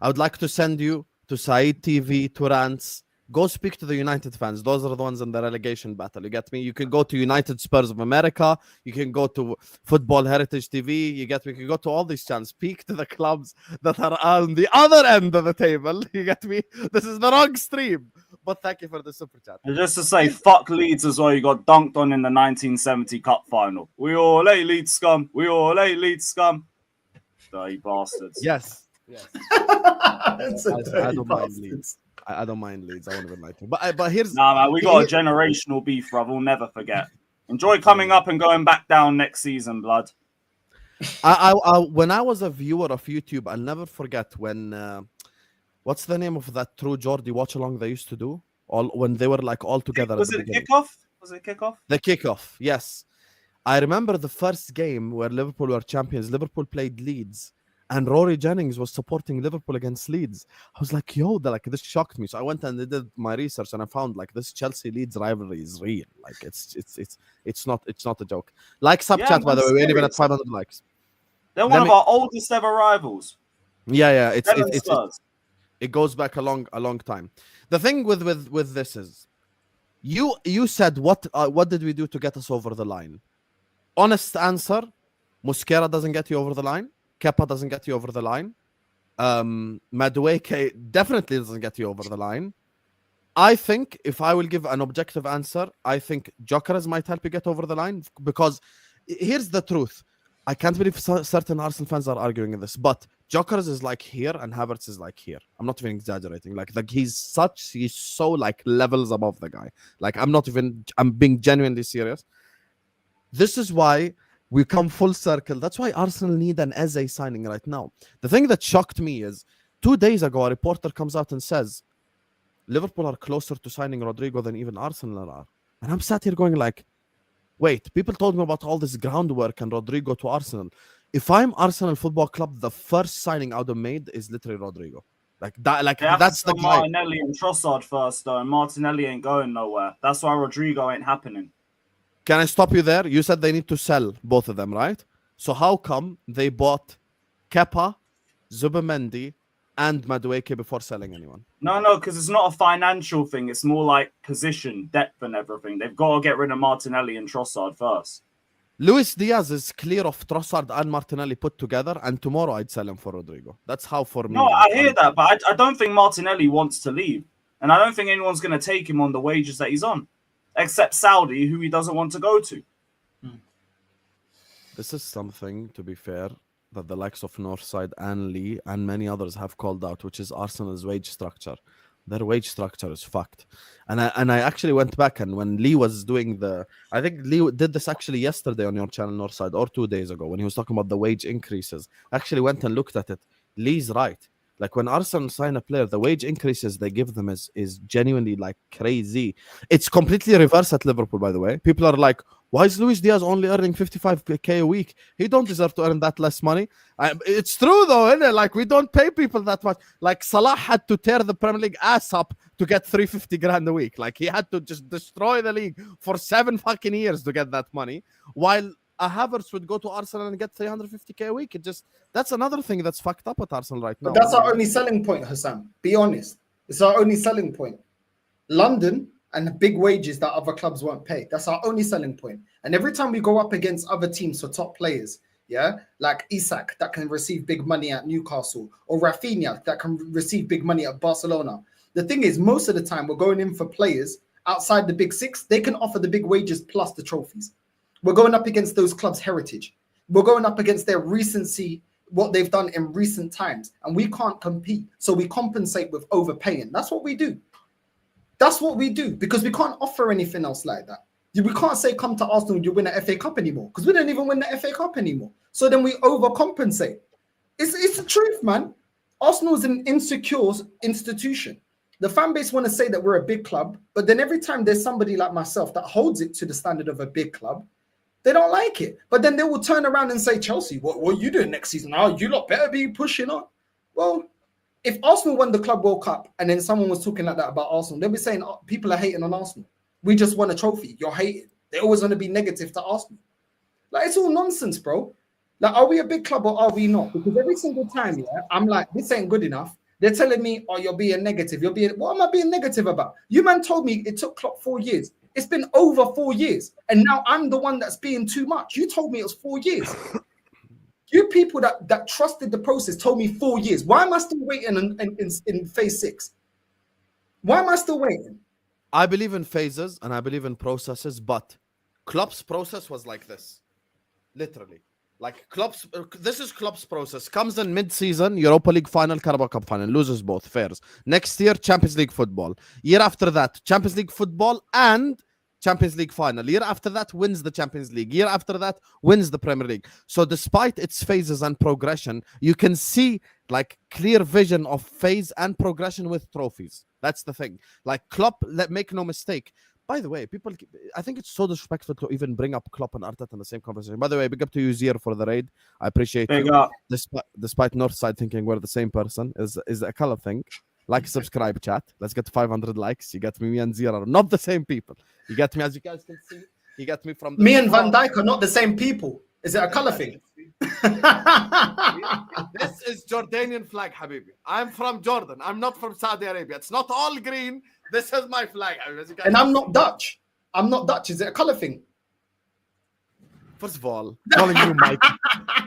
I would like to send you to Saeed TV, to Rants. Go speak to the United fans. Those are the ones in the relegation battle. You get me? You can go to United Spurs of America. You can go to Football Heritage TV. You get me? You can go to all these channels. Speak to the clubs that are on the other end of the table. You get me? This is the wrong stream. But thank you for the super chat. And just to say, fuck Leeds as well. You got dunked on in the 1970 Cup final. We all hate Leeds scum. We all hate Leeds scum. Dirty bastards. Yes. Yes. That's a I dirty don't mind bastard. Leeds. I don't mind Leeds. I won't even like to. But here's Nah, man, we got a generational beef, bruv. We'll never forget. Enjoy coming up and going back down next season, blood. when I was a viewer of YouTube, I'll never forget when what's the name of that True Geordie watch along they used to do? All when they were like all together. Was at the it beginning. kickoff? Was it kickoff? The kickoff, yes. I remember the first game where Liverpool were champions. Liverpool played Leeds, and Rory Jennings was supporting Liverpool against Leeds. I was like, yo, this shocked me. So I went and did my research, and I found like this Chelsea Leeds rivalry is real. Like it's not a joke. Like sub Yeah, chat by the man, way, we're even at serious. 500 likes. They're one of our oldest ever rivals. Yeah, Seven Spurs. it goes back a long time. The thing with this is, you said what did we do to get us over the line? Honest answer, Mosquera doesn't get you over the line. Kepa doesn't get you over the line. Madueke definitely doesn't get you over the line. I think if I will give an objective answer, I think Gyokeres might help you get over the line, because here's the truth. I can't believe certain Arsenal fans are arguing this, but Gyokeres is like here and Havertz is like here. I'm not even exaggerating. Like he's so like levels above the guy. Like I'm being genuinely serious. This is why we come full circle. That's why Arsenal need an Eze signing right now. The thing that shocked me is 2 days ago, a reporter comes out and says Liverpool are closer to signing Rodrygo than even Arsenal are. And I'm sat here going like, wait, people told me about all this groundwork and Rodrygo to Arsenal. If I'm Arsenal Football Club, the first signing I would have made is literally Rodrygo. Like that, like They have that's to the sell guy. Martinelli and Trossard first, though, and Martinelli ain't going nowhere. That's why Rodrygo ain't happening. Can I stop you there? You said they need to sell both of them, right? So how come they bought Kepa, Zubimendi, and Madueke before selling anyone? No, because it's not a financial thing. It's more like position, depth, and everything. They've got to get rid of Martinelli and Trossard first. Luis Diaz is clear of Trossard and Martinelli put together, and tomorrow I'd sell him for Rodrygo. That's how for me. No, I hear that, but I don't think Martinelli wants to leave. And I don't think anyone's going to take him on the wages that he's on, except Saudi, who he doesn't want to go to. This is something, to be fair, that the likes of Northside and Lee and many others have called out, which is Arsenal's wage structure. Their wage structure is fucked. And I actually went back, and when Lee was doing I think Lee did this actually yesterday on your channel, Northside, or 2 days ago, when he was talking about the wage increases. I actually went and looked at it. Lee's right. Like, when Arsenal sign a player, the wage increases they give them is genuinely like crazy. It's completely reverse at Liverpool, by the way. People are like, why is Luis Diaz only earning 55k a week? He don't deserve to earn that less money. It's true though, isn't it? Like, we don't pay people that much. Like, Salah had to tear the Premier League ass up to get 350 grand a week. Like, he had to just destroy the league for 7 fucking years to get that money, while a Havertz would go to Arsenal and get 350k a week. That's another thing that's fucked up at Arsenal right now. But that's our only selling point, Husam. Be honest. It's our only selling point. London and the big wages that other clubs won't pay. That's our only selling point. And every time we go up against other teams for top players, yeah, like Isak that can receive big money at Newcastle, or Rafinha that can receive big money at Barcelona. The thing is, most of the time we're going in for players outside the big six. They can offer the big wages plus the trophies. We're going up against those clubs' heritage. We're going up against their recency, what they've done in recent times, and we can't compete. So we compensate with overpaying. That's what we do. That's what we do, because we can't offer anything else like that. We can't say, come to Arsenal, you win the FA Cup anymore, because we don't even win the FA Cup anymore. So then we overcompensate. It's the truth, man. Arsenal is an insecure institution. The fan base want to say that we're a big club, but then every time there's somebody like myself that holds it to the standard of a big club, they don't like it. But then they will turn around and say, Chelsea, what are you doing next season? Oh, you lot better be pushing on. Well, if Arsenal won the Club World Cup and then someone was talking like that about Arsenal, they'll be saying, oh, people are hating on Arsenal. We just won a trophy. You're hating. They always want to be negative to Arsenal. Like, it's all nonsense, bro. Like, are we a big club or are we not? Because every single time, yeah, I'm like, this ain't good enough. They're telling me, oh, you're being negative. What am I being negative about? You man told me it took Klopp 4 years. It's been over 4 years. And now I'm the one that's being too much. You told me it was 4 years. You people that trusted the process told me 4 years. Why am I still waiting in phase 6? Why am I still waiting? I believe in phases and I believe in processes, but Klopp's process was like this. Literally. Like, this is Klopp's process. Comes in mid-season, Europa League final, Carabao Cup final, loses both, fairs. Next year, Champions League football. Year after that, Champions League football and Champions League final. Year after that, wins the Champions League. Year after that, wins the Premier League. So despite its phases and progression, you can see like clear vision of phase and progression with trophies. That's the thing. Like, Klopp, make no mistake. By the way, I think it's so disrespectful to even bring up Klopp and Arteta in the same conversation. By the way, big up to you, Zier, for the raid. I appreciate Big you. up. Despite Northside thinking we're the same person, is a color thing. Like, subscribe, chat. Let's get to 500 likes. You get me and Zier are not the same people. You get me, as you guys can see. You get me from me and Van Dijk are not the same people. Is it a color thing? This is Jordanian flag, Habibi. I'm from Jordan. I'm not from Saudi Arabia. It's not all green. This is my flag. And I'm not Dutch. I'm not Dutch. Is it a color thing? First of all, calling you Mike.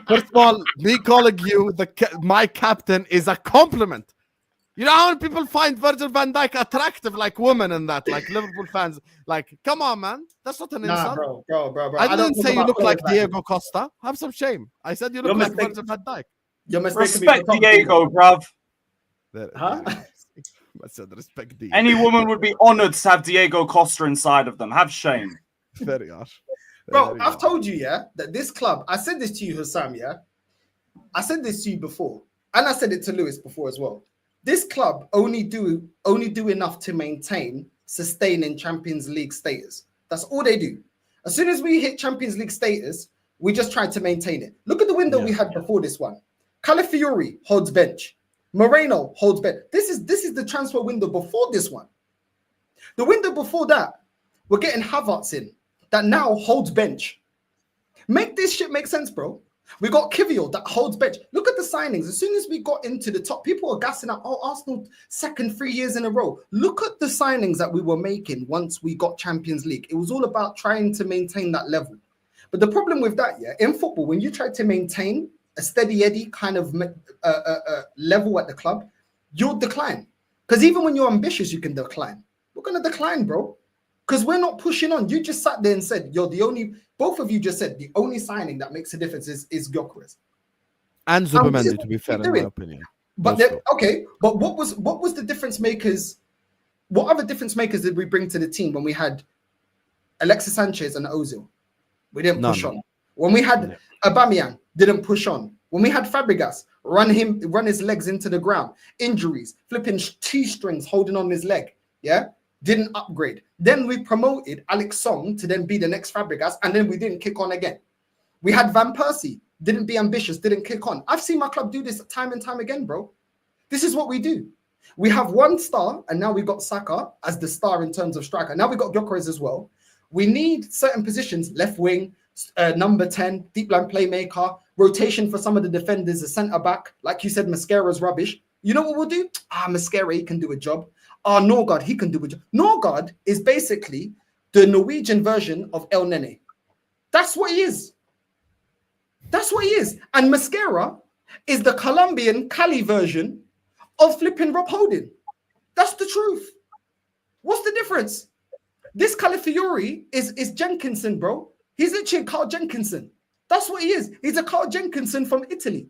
First of all, me calling you my captain is a compliment. You know how many people find Virgil van Dijk attractive, like women and that, like Liverpool fans? Like, come on, man. That's not an insult. Bro. I didn't say you look like Diego Costa. Have some shame. I said you look like Virgil van Dijk. Respect Diego, bruv. Huh? I said respect Diego. Any woman would be honored to have Diego Costa inside of them. Have shame. Very harsh. Bro, I've told you, yeah, that this club, I said this to you, Husam, yeah? I said this to you before. And I said it to Lewis before as well. This club only do enough to maintain sustaining Champions League status. That's all they do. As soon as we hit Champions League status, we just try to maintain it. Look at the window we had before this one. Calafiori holds bench. Moreno holds bench. This is the transfer window before this one. The window before that, we're getting Havertz in that now holds bench. Make this shit make sense, bro. We got Kivior that holds bench. Look at the signings. As soon as we got into the top, people are gassing up. Oh, Arsenal second 3 years in a row. Look at the signings that we were making once we got Champions League. It was all about trying to maintain that level. But the problem with that, yeah, in football, when you try to maintain a steady Eddie kind of level at the club, you'll decline. Because even when you're ambitious, you can decline. We're going to decline, bro. Because we're not pushing on. You just sat there and said, you're the only, both of you just said the only signing that makes a difference is Gyokeres. And Zubimendi, to be fair, in my opinion. But okay, but what was the difference makers? What other difference makers did we bring to the team when we had Alexis Sanchez and Ozil? We didn't push on. When we had Aubameyang, didn't push on. When we had Fabregas, run his legs into the ground. Injuries, flipping T-strings, holding on his leg. Yeah, didn't upgrade. Then we promoted Alex Song to then be the next Fabregas, and then we didn't kick on again. We had Van Persie, didn't be ambitious, didn't kick on. I've seen my club do this time and time again, bro. This is what we do. We have one star, and now we've got Saka as the star in terms of striker. Now we've got Gyokeres as well. We need certain positions, left wing, number 10, deep line playmaker, rotation for some of the defenders, a centre back. Like you said, Mascara's rubbish. You know what we'll do? Mascara, he can do a job. Norgard, he can do a job. Norgard is basically the Norwegian version of El Nene. That's what he is. That's what he is. And Mascara is the Colombian Cali version of flipping Rob Holding. That's the truth. What's the difference? This Calafiori is Jenkinson, bro. He's literally Carl Jenkinson. That's what he is. He's a Carl Jenkinson from Italy.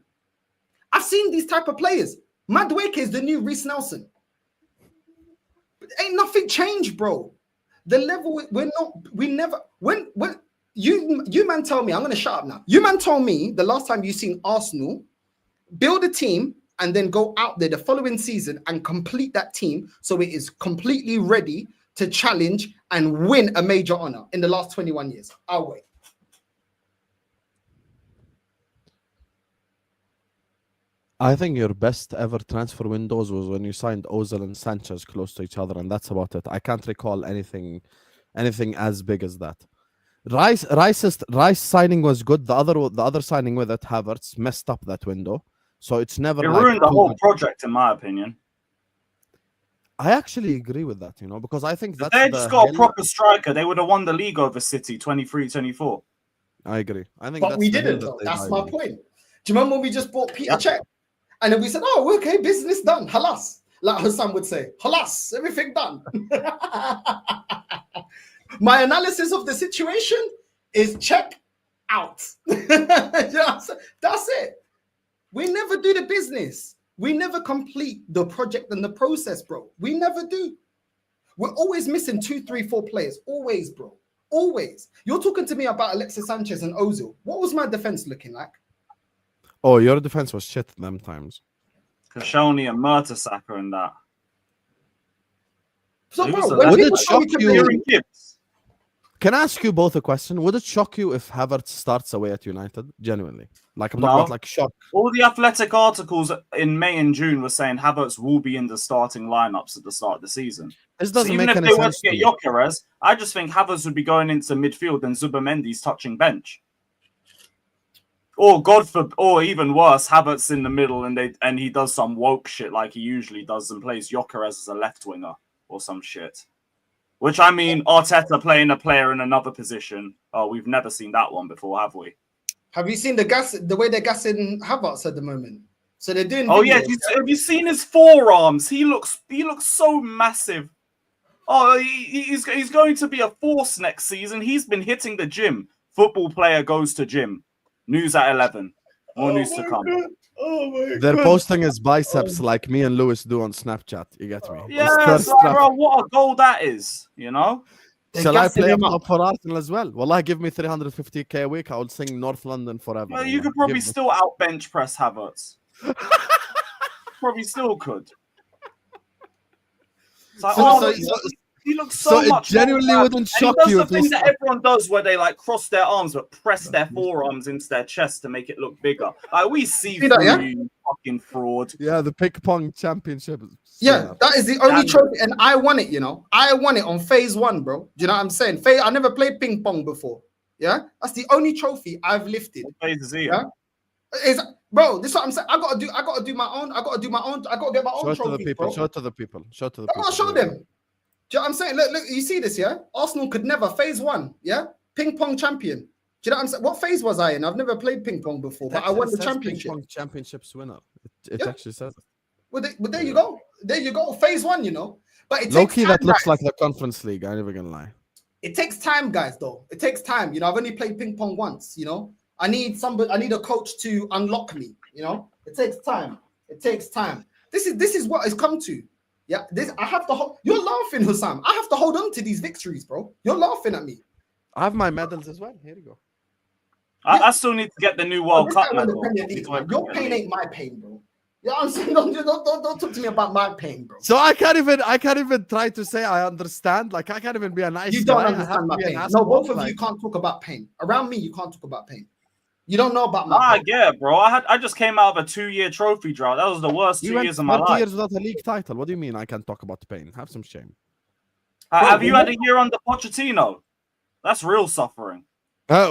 I've seen these type of players. Madueke is the new Reece Nelson. But ain't nothing changed, bro. The level, when you man tell me, I'm going to shut up now. You man told me the last time you seen Arsenal build a team and then go out there the following season and complete that team so it is completely ready to challenge and win a major honor in the last 21 years. I'll wait. I think your best ever transfer windows was when you signed Ozil and Sanchez close to each other, and that's about it. I can't recall anything as big as that. Rice signing was good. The other signing with it, Havertz, messed up that window. So it's never. It ruined the whole project, in my opinion. I actually agree with that, because I think that they just got a proper striker. They would have won the league over City 23-24. I agree. I think, but we didn't. That's my point. Do you remember when we just bought Peter Cech? And then we said, oh, okay, business done. Halas. Like Husam would say, halas, everything done. My analysis of the situation is check out. That's it. We never do the business. We never complete the project and the process, bro. We never do. We're always missing 2, 3, 4 players. Always, bro. Always. You're talking to me about Alexis Sanchez and Ozil. What was my defense looking like? Oh, your defense was shit them times. Koscielny and Mertesacker and that. So, bro, would it shock you? Can I ask you both a question? Would it shock you if Havertz starts away at United? Genuinely. Like, I'm talking about like shock. All the Athletic articles in May and June were saying Havertz will be in the starting lineups at the start of the season. This doesn't even make if any they were sense to get Gyokeres, I just think Havertz would be going into midfield and Zubimendi's touching bench. Or or even worse, Havertz in the middle and he does some woke shit like he usually does and plays Gyokeres as a left winger or some shit. Which, I mean, Arteta playing a player in another position. Oh, we've never seen that one before, have we? Have you seen the way they're gassing Havertz at the moment? So they're doing. Oh yeah, have you seen his forearms? He looks so massive. Oh, he's going to be a force next season. He's been hitting the gym. Football player goes to gym. News at 11. More news to come. They're posting his biceps like me and Lewis do on Snapchat. You get me? Yeah, bro, what a goal that is, Shall I play up for Arsenal as well? Well, give me 350k a week. I will sing North London forever. Well, you could probably still out bench press Havertz. Probably still could. He looks so much. It genuinely wouldn't shock you. The thing that everyone does where they like cross their arms but press their forearms into their chest to make it look bigger. Like we see through you, fucking fraud. Yeah, the ping pong championship. Yeah, that is the only trophy, and I won it. I won it on phase 1, bro. Do you know what I'm saying? I never played ping pong before. Yeah, that's the only trophy I've lifted. What phase is he? Yeah, Bro, this is what I'm saying. I gotta do my own. I gotta get my own Show it to the trophies, people. bro. Show it to the people. Show it to the I people. gotta show them. Do you know what I'm saying? Look, you see this, yeah? Arsenal could never phase 1, yeah? Ping pong champion. Do you know what I'm saying? What phase was I in? I've never played ping pong before, but I won the championship. Ping pong championships winner. It actually says it. Well, there you go. There you go. Phase 1, you know. But it Low takes key, time, that looks guys. like the Conference League. I'm never gonna lie. It takes time, guys, though. It takes time. You know, I've only played ping pong once, you know. I need a coach to unlock me, you know. It takes time. It takes time. This is what it's come to. Yeah, I have to hold. You're laughing, Husam. I have to hold on to these victories, bro. You're laughing at me. I have my medals as well. Here you go. I still need to get the new World Cup medal. Your pain ain't my pain, bro. You know what I'm saying? Don't talk to me about my pain, bro. So I can't even try to say I understand. Like I can't even be a nice You guy. don't I have understand to my be an pain. No, asshole, both of like- you can't talk about pain. Around me, you can't talk about pain. You don't know about my I pain. get it, bro. I just came out of a 2-year trophy drought. That was the worst You 2 went years of my 30 life. years without a league title. What do you mean I can't talk about pain? Have some shame. Have you had a year under Pochettino? That's real suffering.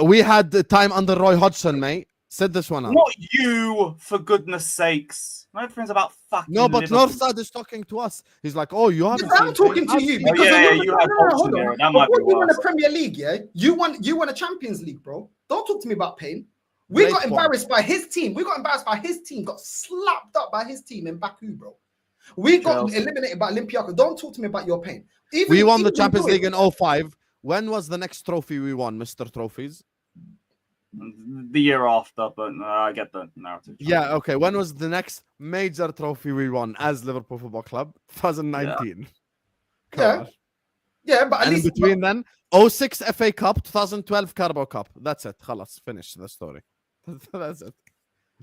We had the time under Roy Hodgson, mate. Set this one up. Not you, for goodness sakes. Everything's about fucking No, but Liverpool. Northside is talking to us. He's like, oh, you haven't I'm seen talking pain. to you I've because yeah, you you had Hodgson there. That might be Before you won a worse. Premier League, yeah, you won a Champions League, bro. Don't talk to me about pain. We Great got point. embarrassed by his team. Got slapped up by his team in Baku, bro. We got Chelsea. eliminated by Olympiacos. Don't talk to me about your pain. We won the even Champions though League in 05. When was the next trophy we won, Mr. Trophies? The year after, but I get the narrative. Yeah, okay. When was the next major trophy we won as Liverpool Football Club? 2019. Come Yeah. on. Yeah, but at And in least between then, 06 FA Cup, 2012 Carabao Cup. That's it. Khalas, finish the story. That's it.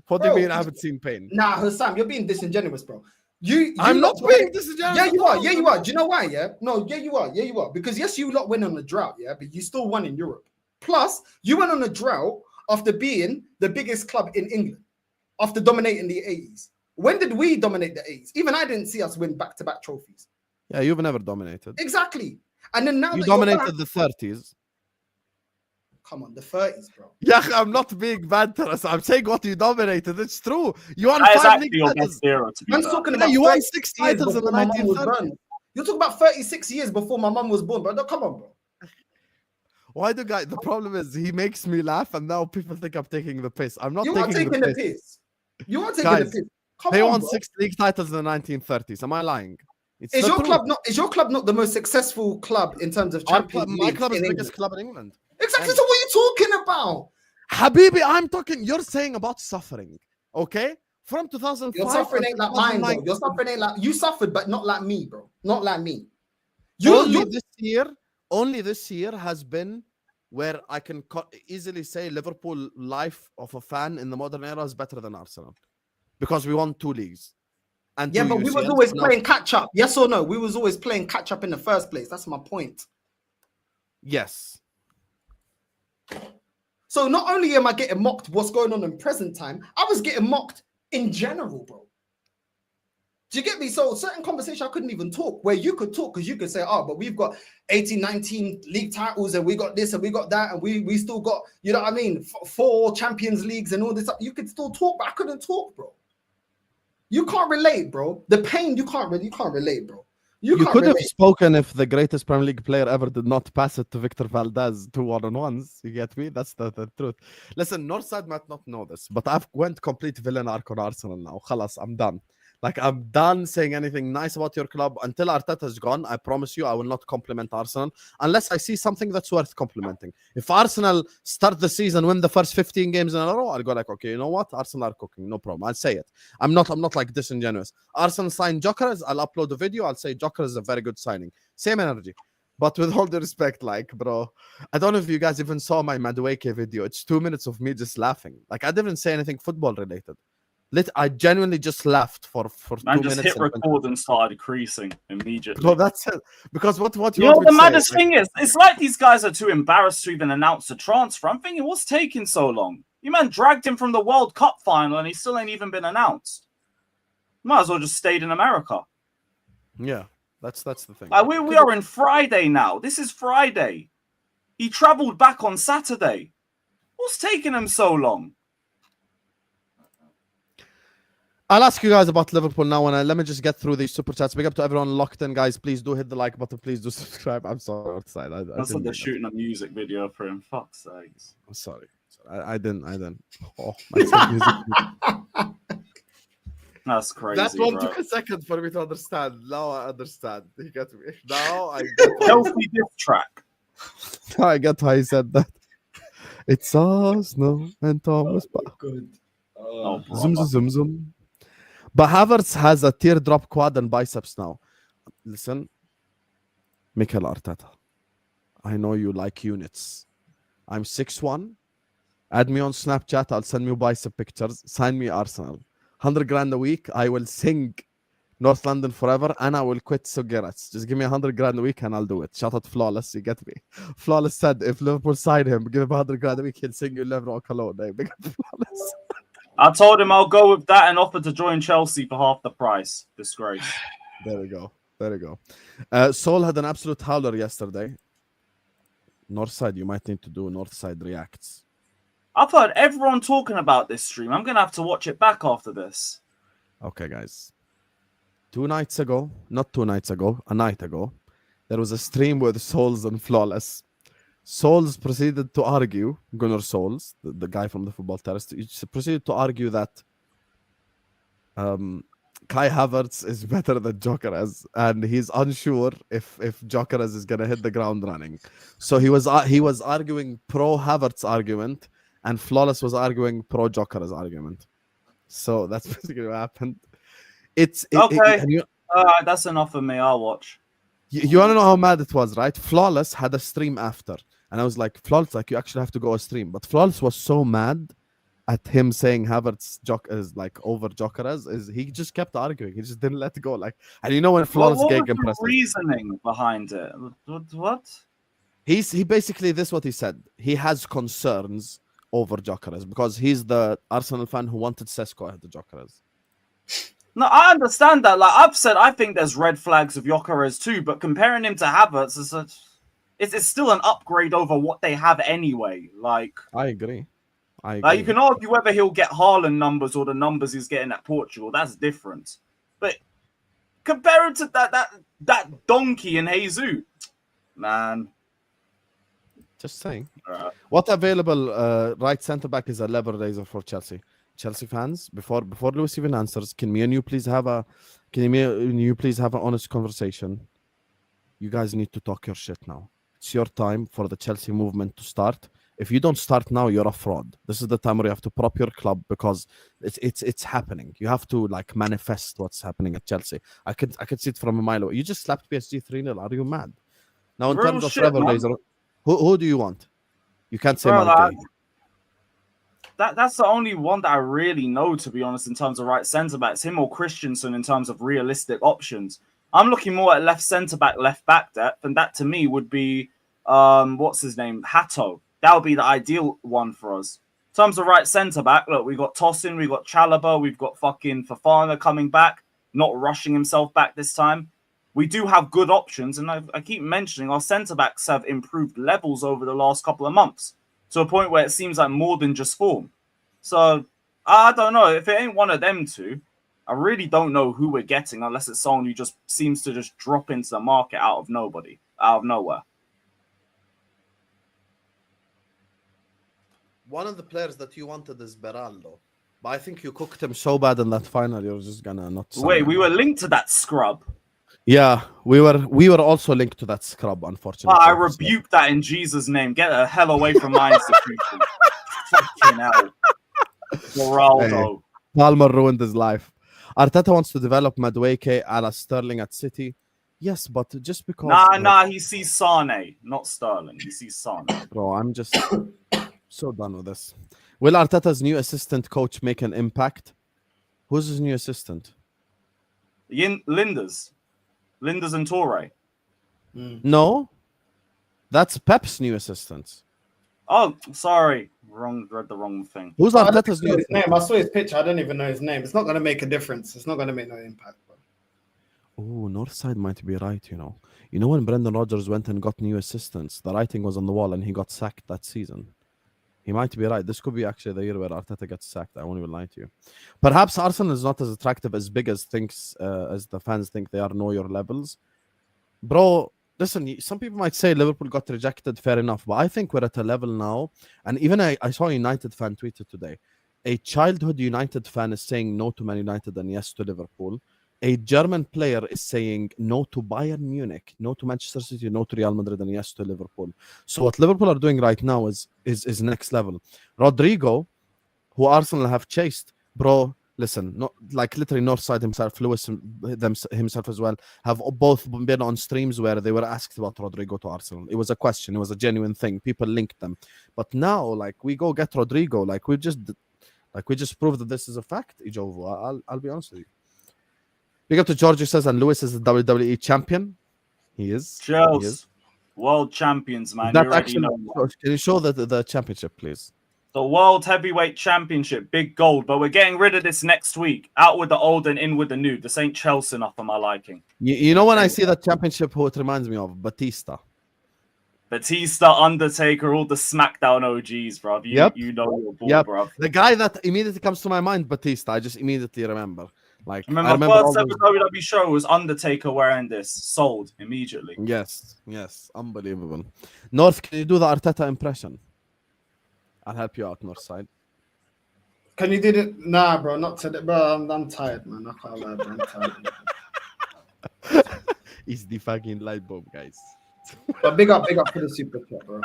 What do you Bro, mean I haven't seen pain? Nah, Hussam, you're being disingenuous, bro. I'm not lot being win- disingenuous Yeah, you at are. all. Yeah, you are. Do you know why? Yeah, no, yeah, you are. Yeah, you are. Because yes, you lot win on the drought, yeah, but you still won in Europe. Plus, you went on a drought after being the biggest club in England, after dominating the 80s. When did we dominate the 80s? Even I didn't see us win back-to-back trophies. Yeah, you've never dominated. Exactly. And then now You that you're dominated back- the 30s. Come on, the 30s, bro. Yeah, I'm not being bad to us. I'm saying what you dominated. It's true. You won That is 5 actually league your titles. best era, to be Man's fair. talking Yeah, about you won 36 6 titles in before the my mum was 1930s. born. You're talking about 36 years before my mum was born, bro. No, come on, bro. Why do guy? The problem is he makes me laugh, and now people think I'm taking the piss. I'm not You are taking taking the the piss. piss. You are taking Guys, the piss. Come They on, won bro. 6 league titles in the 1930s. Am I lying? It's Is the your truth. club not the most successful club in terms of Our Champions club, League? my club is in the England? biggest club in England. Exactly. And- So what are you talking about? Habibi, I'm talking. You're saying about suffering, okay? From 2005. Your suffering ain't like mine, bro. 2009. Your suffering ain't like you suffered, but not like me, bro. Not like me. You Only this year has been where I can easily say Liverpool life of a fan in the modern era is better than Arsenal because we won 2 leagues. And yeah, 2 but we was UCLs. always Now- playing catch up. Yes or no? We was always playing catch up in the first place. That's my point. Yes. So not only am I getting mocked what's going on in present time, I was getting mocked in general, bro. Do you get me? So certain conversation I couldn't even talk, where you could talk because you could say, oh, but we've got 18, 19 league titles and we got this and we got that and we still got, you know what I mean, 4 Champions Leagues and all this stuff. You could still talk, but I couldn't talk, bro. You can't relate, bro. The pain, you can't relate, bro. You You can't could have relate. spoken if the greatest Premier League player ever did not pass it to Victor Valdez 2 1-on-1s. You get me? That's the truth. Listen, Northside might not know this, but I've went complete villain arc on Arsenal now. Khalas, I'm done. Like, I'm done saying anything nice about your club. Until Arteta's gone, I promise you I will not compliment Arsenal unless I see something that's worth complimenting. If Arsenal start the season, win the first 15 games in a row, I'll go like, okay, you know what? Arsenal are cooking, no problem. I'll say it. I'm not like disingenuous. Arsenal signed Gyokeres, I'll upload a video, I'll say Gyokeres is a very good signing. Same energy. But with all the respect, like, bro, I don't know if you guys even saw my Madueke video. It's 2 minutes of me just laughing. Like, I didn't say anything football related. I genuinely just laughed for 2 Man minutes. just hit record and started creasing immediately. No, that's it. Because what You you know want what the me to say, maddest like, thing is? It's like these guys are too embarrassed to even announce a transfer. I'm thinking, what's taking so long? You man dragged him from the World Cup final and he still ain't even been announced. Might as well just stayed in America. Yeah, that's the thing. Like we are in Friday now. This is Friday. He travelled back on Saturday. What's taking him so long? I'll ask you guys about Liverpool now. And let me just get through these super chats. Big up to everyone locked in, guys. Please do hit the like button. Please do subscribe. I'm sorry, Northside. That's like they're shooting a music video for him. Fuck's sakes. I'm sorry. I didn't. Oh, my music. That's crazy. That one bro. took a second for me to understand. Now I understand. You get me. Now I get Healthy diss track. now I get why he said that. It's us, no, and Thomas. Good. Oh, Zoom, brother. zoom, zoom. But Havertz has a teardrop quad and biceps now. Listen, Mikel Arteta, I know you like units. I'm 6'1". Add me on Snapchat. I'll send you bicep pictures. Sign me Arsenal. 100 grand a week. I will sing North London forever, and I will quit Gyokeres. Just give me 100 grand a week, and I'll do it. Shout out Flawless. You get me? Flawless said if Liverpool sign him, give him 100 grand a week, he'll sing you Never Walk Alone. Hey, big up Flawless. I told him I'll go with that and offer to join Chelsea for half the price. Disgrace. There we go. There we go. Sol had an absolute howler yesterday. Northside, you might need to do Northside reacts. I've heard everyone talking about this stream. I'm going to have to watch it back after this. Okay, guys. 2 nights ago, not 2 nights ago, a night ago, there was a stream with Souls and Flawless. Souls proceeded to argue, Gunnar Souls, the guy from the Football Terrace, he proceeded to argue that Kai Havertz is better than Gyokeres, and he's unsure if Gyokeres is gonna hit the ground running. So he was arguing pro Havertz argument, and Flawless was arguing pro Gyokeres argument. So that's basically what happened. Okay. That's enough for me. I'll watch. You want to know how mad it was, right? Flawless had a stream after, and I was like, Flawless, like you actually have to go a stream. But Flawless was so mad at him saying Havertz is like over Gyokeres, is he just kept arguing. He just didn't let it go. Like, and you know when Flawless What was gave the impressive reasoning behind it? What? he basically this what he said. He has concerns over Gyokeres because he's the Arsenal fan who wanted Sesko ahead of Gyokeres. No, I understand that. Like I've said, I think there's red flags of Gyokeres too, but comparing him to Havertz is it's still an upgrade over what they have anyway. Like I agree. Like you can argue whether he'll get Haaland numbers or the numbers he's getting at Portugal. That's different. But compare him to that donkey in Jesus, man. Just saying. What available right centre back is a lever raiser for Chelsea? Chelsea fans, before Lewis even answers, can me and you please have an honest conversation? You guys need to talk your shit now. It's your time for the Chelsea movement to start. If you don't start now, you're a fraud. This is the time where you have to prop your club because it's happening. You have to like manifest what's happening at Chelsea. I could see it from a mile away. You just slapped PSG 3-0. Are you mad? Now in terms of level raiser, who do you want? You can't say Madueke. That's the only one that I really know, to be honest, in terms of right centre backs. Him or Christensen in terms of realistic options. I'm looking more at left centre back, left back depth, and that to me would be what's his name, Hato. That would be the ideal one for us. In terms of right centre back, look, we got Tosin, we got Chalobah, we've got fucking Fofana coming back, not rushing himself back this time. We do have good options, and I keep mentioning our centre backs have improved levels over the last couple of months to a point where it seems like more than just form. So I don't know if it ain't one of them two. I really don't know who we're getting unless it's someone who just seems to just drop into the market out of nowhere. One of the players that you wanted is Beraldo, but I think you cooked him so bad in that final. You're just gonna not. Wait, we were linked to that scrub. Yeah, we were also linked to that scrub. Unfortunately, I rebuke that in Jesus' name. Get the hell away from my institution. Fucking hell, Beraldo. Hey, Palmer ruined his life. Arteta wants to develop Madueke a la Sterling at City. Yes, but just because. Nah, he sees Sane, not Sterling. He sees Sane. Bro, I'm just so done with this. Will Arteta's new assistant coach make an impact? Who's his new assistant? Linda's and Torre. No, that's Pep's new assistant. Oh, sorry. Read the wrong thing. Who's Arteta's new his name? I saw his picture. I don't even know his name. It's not going to make a difference. It's not going to make no impact. Oh, Northside might be right, you know. You know when Brendan Rodgers went and got new assistants, the writing was on the wall and he got sacked that season. He might be right. This could be actually the year where Arteta gets sacked. I won't even lie to you. Perhaps Arsenal is not as attractive as big as as the fans think they are. Know your levels, bro. Listen, some people might say Liverpool got rejected. Fair enough, but I think we're at a level now. And even I saw a United fan tweeted today. A childhood United fan is saying no to Man United and yes to Liverpool. A German player is saying no to Bayern Munich, no to Manchester City, no to Real Madrid, and yes to Liverpool. So what Liverpool are doing right now is next level. Rodrygo, who Arsenal have chased, bro. Listen, like literally Northside himself, Lewis himself as well, have both been on streams where they were asked about Rodrygo to Arsenal. It was a question, it was a genuine thing. People linked them, but now like we go get Rodrygo, like we just proved that this is a fact. Ijovo, I'll be honest with you. Big up to George, who says, and Lewis is the WWE champion. He is. Chelsea, He is. world champions, man. That You already actually, know. can you show the championship, please? The World Heavyweight Championship, big gold, but we're getting rid of this next week. Out with the old and in with the new. This ain't Chelsea enough for my liking. You know when I see that championship, who it reminds me of? Batista. Batista, Undertaker, all the SmackDown OGs, bro. You know your ball, bro. The guy that immediately comes to my mind, Batista. I just immediately remember. Like, Remember, I remember first ever WWE show was Undertaker wearing this. Sold immediately. Yes, unbelievable. North, can you do the Arteta impression? I'll help you out, Northside. Can you do it? Nah, bro, not today, bro. I'm tired, man. I can't lie, bro. I'm tired. He's the fucking light bulb, guys. But big up for the super chat, bro.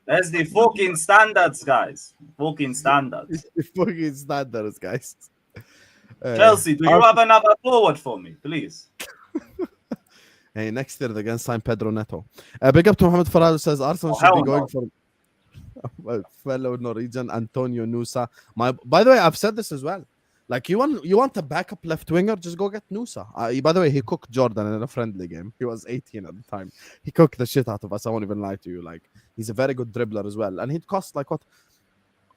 There's the fucking standards, guys. Fucking standards. It's the fucking standards, guys. Chelsea, do you have another forward for me, please? Hey, next year they're going to sign Pedro Neto. Big up to Mohamed Farad, who says Arsenal should be going for fellow Norwegian Antonio Nusa. By the way, I've said this as well. Like, you want a backup left winger, just go get Nusa. By the way, he cooked Jordan in a friendly game. He was 18 at the time. He cooked the shit out of us. I won't even lie to you. Like, he's a very good dribbler as well. And he'd cost like what?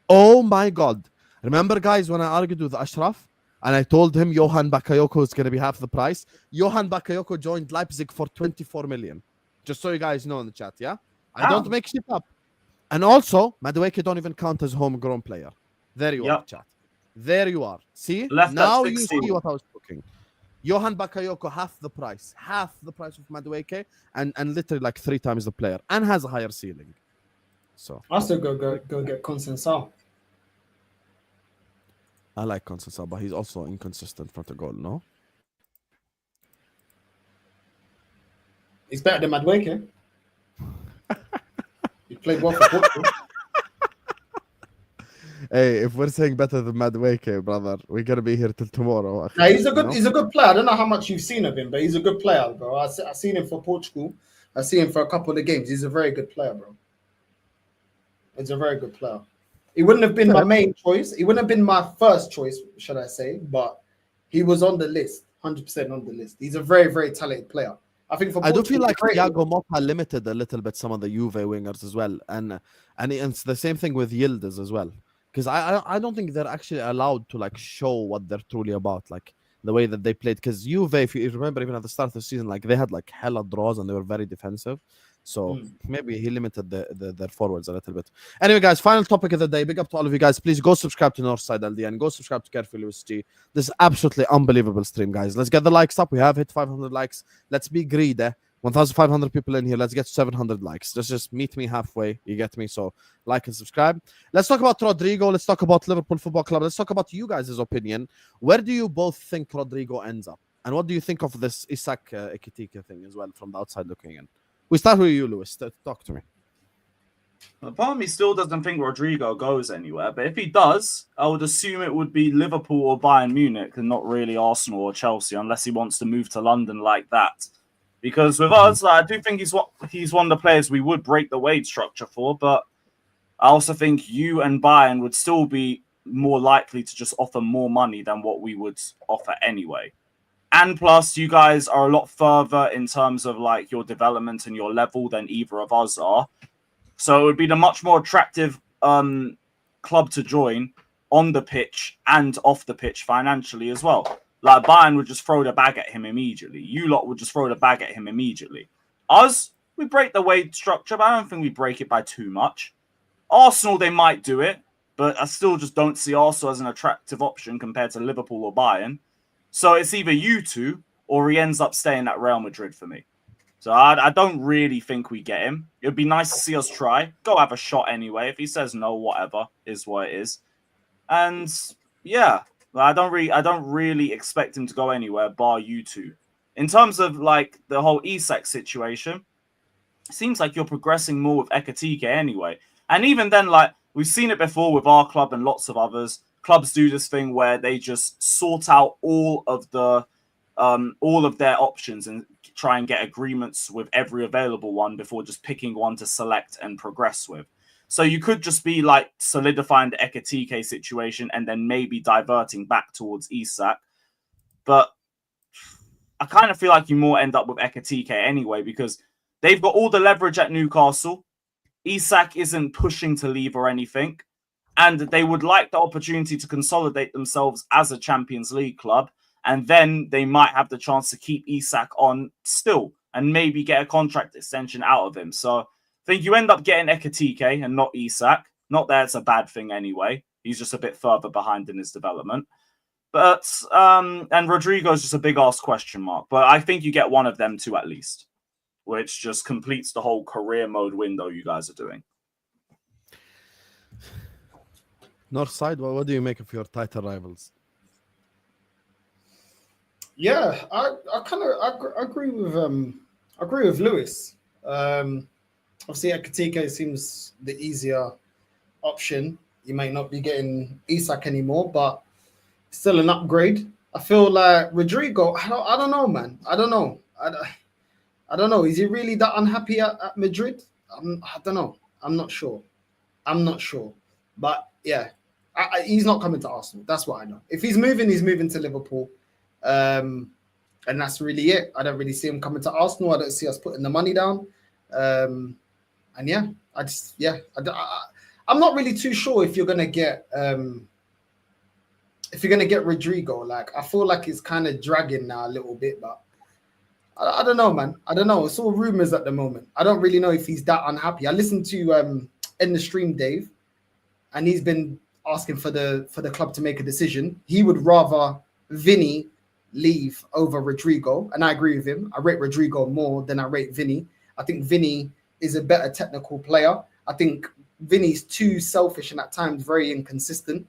Oh my God. Remember, guys, when I argued with Ashraf and I told him Johan Bakayoko is going to be half the price? Johan Bakayoko joined Leipzig for 24 million. Just so you guys know in the chat, yeah? I don't make shit up. And also, Madueke don't even count as homegrown player. There you are, chat. There you are. See? Now you see what I was talking. Johan Bakayoko, half the price of Madueke, and literally like 3 times the player, and has a higher ceiling. So I still go get Consenso. I like Consenso, but he's also inconsistent front of goal, no? He's better than Madueke. He played well for Portugal. Hey, if we're saying better than Madueke, brother, we're gonna be here till tomorrow. Nah, he's a good player. I don't know how much you've seen of him, but he's a good player, bro. I've seen him for Portugal. I've seen him for a couple of games. He's a very good player, bro. He's a very good player. He wouldn't have been my main choice. He wouldn't have been my first choice, should I say? But he was on the list, 100% on the list. He's a very, very talented player. I think for Portugal, I do feel like Thiago Motta limited a little bit some of the Juve wingers as well, and it's the same thing with Yildiz as well. Because I don't think they're actually allowed to like show what they're truly about, like the way that they played. Because Juve, if you remember, even at the start of the season, like they had like hella draws and they were very defensive. So maybe he limited their forwards a little bit. Anyway, guys, final topic of the day. Big up to all of you guys. Please go subscribe to Northside LD and go subscribe to Carefully Lewis G. This is absolutely unbelievable stream, guys. Let's get the likes up. We have hit 500 likes. Let's be greedy. 1,500 people in here. Let's get 700 likes. Just meet me halfway. You get me? So like and subscribe. Let's talk about Rodrygo. Let's talk about Liverpool Football Club. Let's talk about you guys' opinion. Where do you both think Rodrygo ends up? And what do you think of this Isak Ekitike thing as well from the outside looking in? We start with you, Lewis. Talk to me. Well, part of me still doesn't think Rodrygo goes anywhere, but if he does, I would assume it would be Liverpool or Bayern Munich and not really Arsenal or Chelsea, unless he wants to move to London like that. Because with us, I do think he's one of the players we would break the wage structure for, but I also think you and Bayern would still be more likely to just offer more money than what we would offer anyway. And plus, you guys are a lot further in terms of like your development and your level than either of us are. So it would be the much more attractive club to join on the pitch and off the pitch financially as well. Like Bayern would just throw the bag at him immediately. You lot would just throw the bag at him immediately. Us, we break the wage structure, but I don't think we break it by too much. Arsenal, they might do it, but I still just don't see Arsenal as an attractive option compared to Liverpool or Bayern. So it's either you two or he ends up staying at Real Madrid for me. So I don't really think we get him. It would be nice to see us try. Go have a shot anyway. If he says no, whatever, is what it is. And yeah, I don't really expect him to go anywhere bar you two. In terms of like the whole Isak situation, it seems like you're progressing more with Ekatike anyway. And even then, like we've seen it before with our club and lots of others. Clubs do this thing where they just sort out all of their options and try and get agreements with every available one before just picking one to select and progress with. So you could just be like solidifying the Ekatike situation and then maybe diverting back towards Isak. But I kind of feel like you more end up with Ekatike anyway because they've got all the leverage at Newcastle. Isak isn't pushing to leave or anything. And they would like the opportunity to consolidate themselves as a Champions League club. And then they might have the chance to keep Isak on still and maybe get a contract extension out of him. So I think you end up getting Ekatike and not Isak. Not that it's a bad thing anyway. He's just a bit further behind in his development. But, and Rodrygo is just a big ass question mark. But I think you get one of them two at least, which just completes the whole career mode window you guys are doing. Northside, what do you make of your title rivals? Yeah, I kind of agree with Lewis. Obviously, Ekatike seems the easier option. You might not be getting Isak anymore, but still an upgrade. I feel like Rodrygo. I don't know, man. I don't know. Is he really that unhappy at Madrid? I don't know. I'm not sure. But yeah, he's not coming to Arsenal. That's what I know. If he's moving to Liverpool. And that's really it. I don't really see him coming to Arsenal. I don't see us putting the money down. And yeah, I'm not really too sure if you're gonna get Rodrygo. Like I feel like it's kind of dragging now a little bit, but I don't know, man. I don't know. It's all rumors at the moment. I don't really know if he's that unhappy. I listened to End the Stream Dave, and he's been asking for the club to make a decision. He would rather Vinny leave over Rodrygo, and I agree with him. I rate Rodrygo more than I rate Vinny. I think Vinny is a better technical player. I think Vinny's too selfish and at times very inconsistent.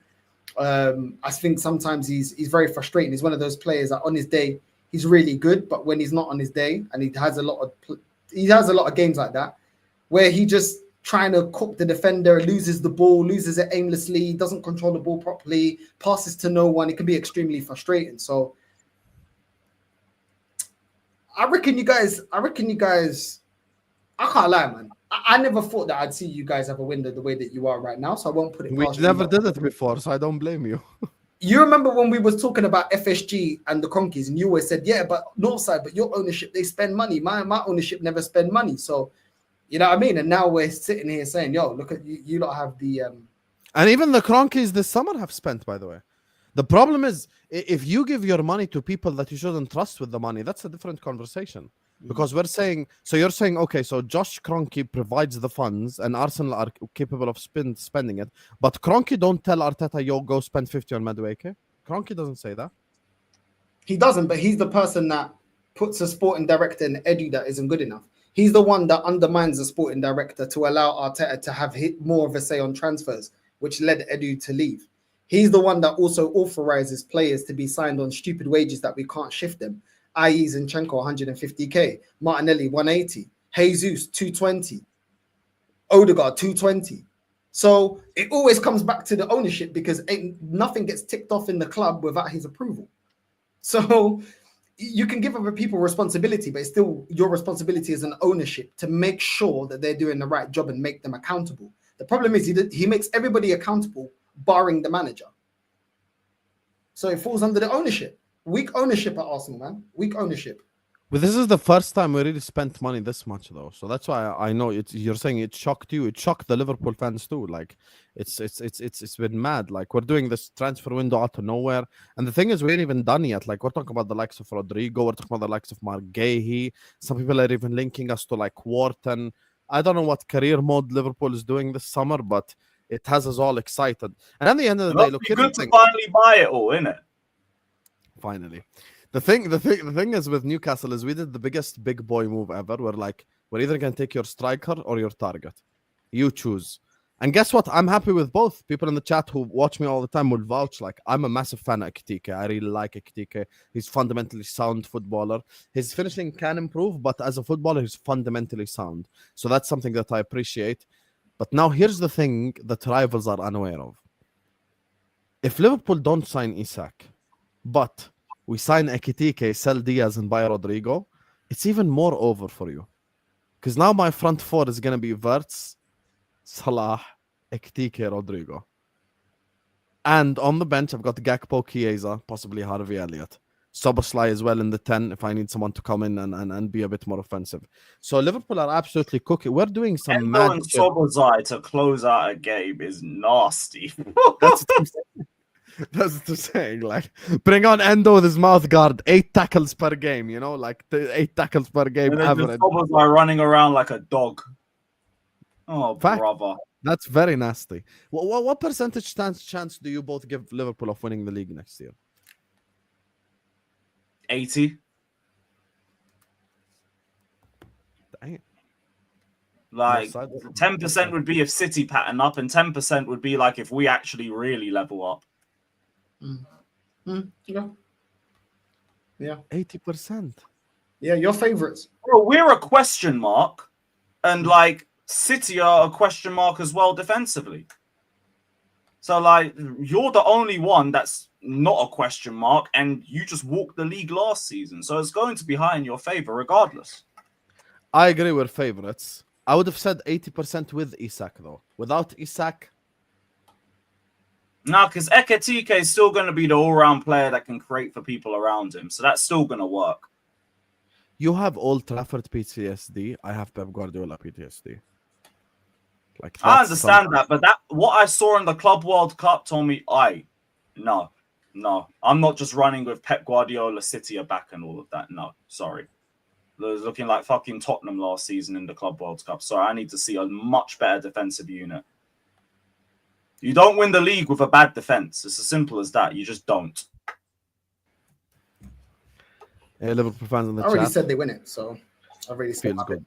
I think sometimes he's very frustrating. He's one of those players that on his day he's really good, but when he's not on his day, and he has a lot of games like that where he just trying to cook the defender, loses the ball, loses it aimlessly, doesn't control the ball properly, passes to no one. It can be extremely frustrating. So I reckon you guys, I can't lie, man. I never thought that I'd see you guys have a window the way that you are right now. So I won't put it We past never you. did it before, so I don't blame you. You remember when we was talking about FSG and the Conkeys, and you always said, yeah, but Northside, but your ownership, they spend money. My ownership never spend money. So, you know what I mean? And now we're sitting here saying, yo, look at you lot have the... And even the Cronkies this summer have spent, by the way. The problem is, if you give your money to people that you shouldn't trust with the money, that's a different conversation. Because we're saying, so you're saying, okay, so Josh Kroenke provides the funds and Arsenal are capable of spending it. But Kroenke don't tell Arteta, yo, go spend 50 on Madueke. Kroenke doesn't say that. He doesn't, but he's the person that puts a sporting director in Edu that isn't good enough. He's the one that undermines the sporting director to allow Arteta to have more of a say on transfers, which led Edu to leave. He's the one that also authorizes players to be signed on stupid wages that we can't shift them. I.e. Zinchenko 150k, Martinelli 180, Jesus 220, Odegaard 220. So it always comes back to the ownership because nothing gets ticked off in the club without his approval. So you can give other people responsibility, but it's still your responsibility as an ownership to make sure that they're doing the right job and make them accountable. The problem is he makes everybody accountable, barring the manager. So it falls under the ownership. Weak ownership at Arsenal, man. Weak ownership. But this is the first time we really spent money this much, though. So that's why I know you're saying it shocked you. It shocked the Liverpool fans too. Like it's been mad. Like we're doing this transfer window out of nowhere, and the thing is we ain't even done yet. Like we're talking about the likes of Rodrygo. We're talking about the likes of Mark Gahey. Some people are even linking us to like Wharton. I don't know what career mode Liverpool is doing this summer, but it has us all excited. And at the end of the day, It'll look, be here's the good to thing. finally buy it all, innit? Finally, the thing is with Newcastle is we did the biggest big boy move ever. We're either gonna take your striker or your target. You choose. And guess what? I'm happy with both. People in the chat who watch me all the time will vouch. Like, I'm a massive fan of Ekitike. I really like Ekitike. He's fundamentally sound footballer. His finishing can improve, but as a footballer, he's fundamentally sound. So that's something that I appreciate. But now here's the thing that rivals are unaware of. If Liverpool don't sign Isak, but we sign Ekitike, sell Diaz, and buy Rodrygo, it's even more over for you. Because now my front four is going to be Wirtz, Salah, Ekitike, Rodrygo. And on the bench, I've got Gakpo, Chiesa, possibly Harvey Elliott. Soberslai as well in the 10 if I need someone to come in and be a bit more offensive. So Liverpool are absolutely cooking. We're doing some Endo mad and shit. Sobozai to close out a game is nasty. That's what I'm saying. Like, bring on Endo with his mouth guard. 8 tackles per game, you know? Like, 8 tackles per game And then average. Sobozai running around like a dog. Oh, Fact. brother. That's very nasty. What percentage chance do you both give Liverpool of winning the league next year? 80. Dang. Like, Northside. 10% would be if City pattern up, and 10% would be like if we actually really level up. Yeah. 80%. Yeah, your favourites. Bro, we're a question mark, and like City are a question mark as well defensively. So like you're the only one that's not a question mark, and you just walked the league last season. So it's going to be high in your favor regardless. I agree with favorites. I would have said 80% with Isak though. Without Isak, No, because Ekitike is still going to be the all-round player that can create for people around him. So that's still going to work. you have Old Trafford PTSD. I have Pep Guardiola PTSD. Like, I that's understand something. that, but that what I saw in the Club World Cup told me, no, I'm not just running with Pep Guardiola, City are back and all of that. No, sorry. It was looking like fucking Tottenham last season in the Club World Cup. So I need to see a much better defensive unit. You don't win the league with a bad defense. It's as simple as that. You just don't. Hey, Liverpool fans in the I already chat. said they win it, so I already said Feels good.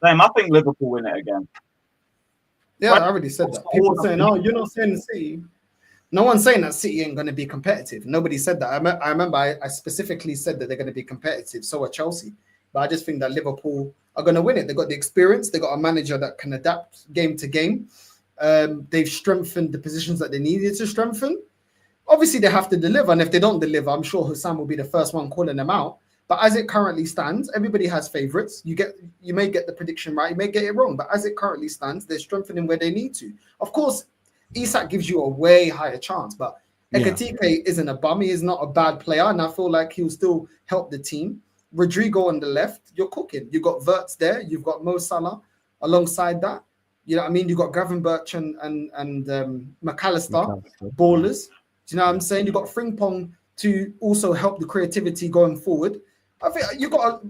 Same, I think Liverpool win it again. Yeah, I already said that. People saying, "Oh, you're not saying City." No one's saying that City ain't going to be competitive. Nobody said that. I remember I specifically said that they're going to be competitive. So are Chelsea. But I just think that Liverpool are going to win it. They've got the experience. They've got a manager that can adapt game to game. They've strengthened the positions that they needed to strengthen. Obviously, they have to deliver. And if they don't deliver, I'm sure Husam will be the first one calling them out. But as it currently stands, everybody has favourites. You may get the prediction right, you may get it wrong. But as it currently stands, they're strengthening where they need to. Of course, Isak gives you a way higher chance. But Ekitike isn't a bum. He is not a bad player. And I feel like he'll still help the team. Rodrygo on the left, you're cooking. You've got Wirtz there. You've got Mo Salah alongside that. You know what I mean? You've got Gravenberch and McAllister, ballers. Do you know what I'm saying? You've got Frimpong to also help the creativity going forward. I think you got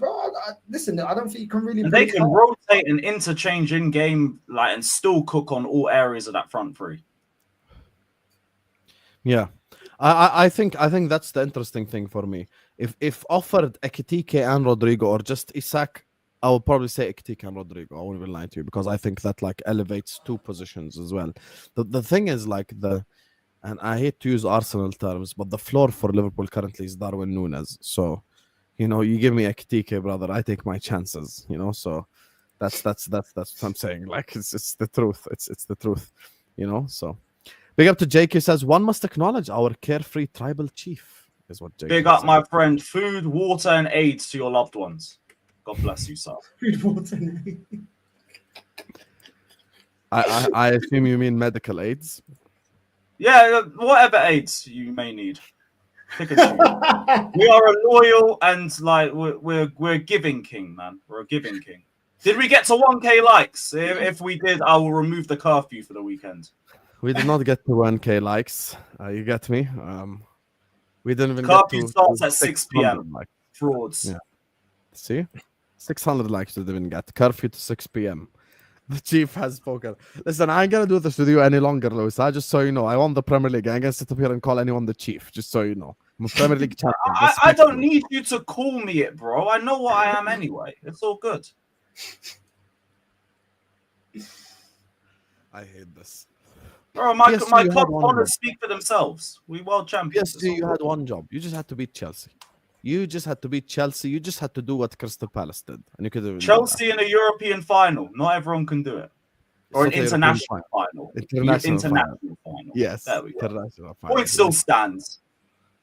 listen. I don't think you can really. And they can rotate and interchange in game, like, and still cook on all areas of that front three. Yeah, I think that's the interesting thing for me. If offered Ekitike and Rodrygo or just Isak, I would probably say Ekitike and Rodrygo. I won't even lie to you because I think that like elevates two positions as well. The thing is like and I hate to use Arsenal terms, but the floor for Liverpool currently is Darwin Núñez. So, you know, you give me Ekitike, brother, I take my chances. You know, so that's what I'm saying. Like it's the truth. It's the truth. You know, so big up to Jake who says one must acknowledge our carefree tribal chief. Is what Jake Big up, my friend. Food, water, and aids to your loved ones. God bless you, sir. Food, water. I assume you mean medical aids. Yeah, whatever aids you may need. Pick a choose. We are a loyal and like we're a giving king, man. We're a giving king. Did we get to 1K likes? If we did, I will remove the curfew for the weekend. We did not get to 1K likes. You get me? We didn't even Curfew get to starts at 6 p.m. Likes. Frauds. Yeah. See? 600 likes we didn't get. Curfew to 6 p.m. The chief has spoken. Listen, I ain't gonna do this with you any longer, Lewis. Just so you know, I won the Premier League. I ain't gonna sit up here and call anyone the chief. Just so you know, I'm a Premier League champion. I don't need you to call me it, bro. I know what I am anyway. It's all good. I hate this. Bro, my PSG, my you club had one honors job. speak for themselves. We world champions. PSG, you had one job. You just had to beat Chelsea. You just had to beat Chelsea. You just had to do what Crystal Palace did, and you could have Chelsea in a European final. Not everyone can do it. Or an international final. International final. Yes, There we go. international final. Point still stands.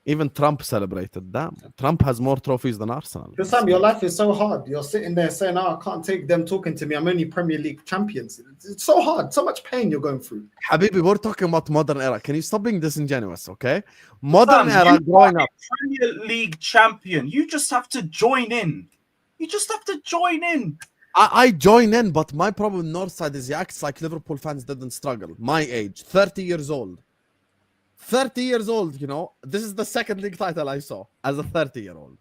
Even Trump celebrated. Damn, Trump has more trophies than Arsenal. Husam, your life is so hard. You're sitting there saying, "Oh, I can't take them talking to me. I'm only Premier League champions." It's so hard. So much pain you're going through. Habibi, we're talking about modern era. Can you stop being disingenuous, okay? Modern Sam, era, you growing are up. a Premier League champion. You just have to join in. You just have to join in. I join in, but my problem with Northside is he acts like Liverpool fans didn't struggle. My age, 30 years old. 30 years old, you know. This is the second league title I saw as a 30-year-old.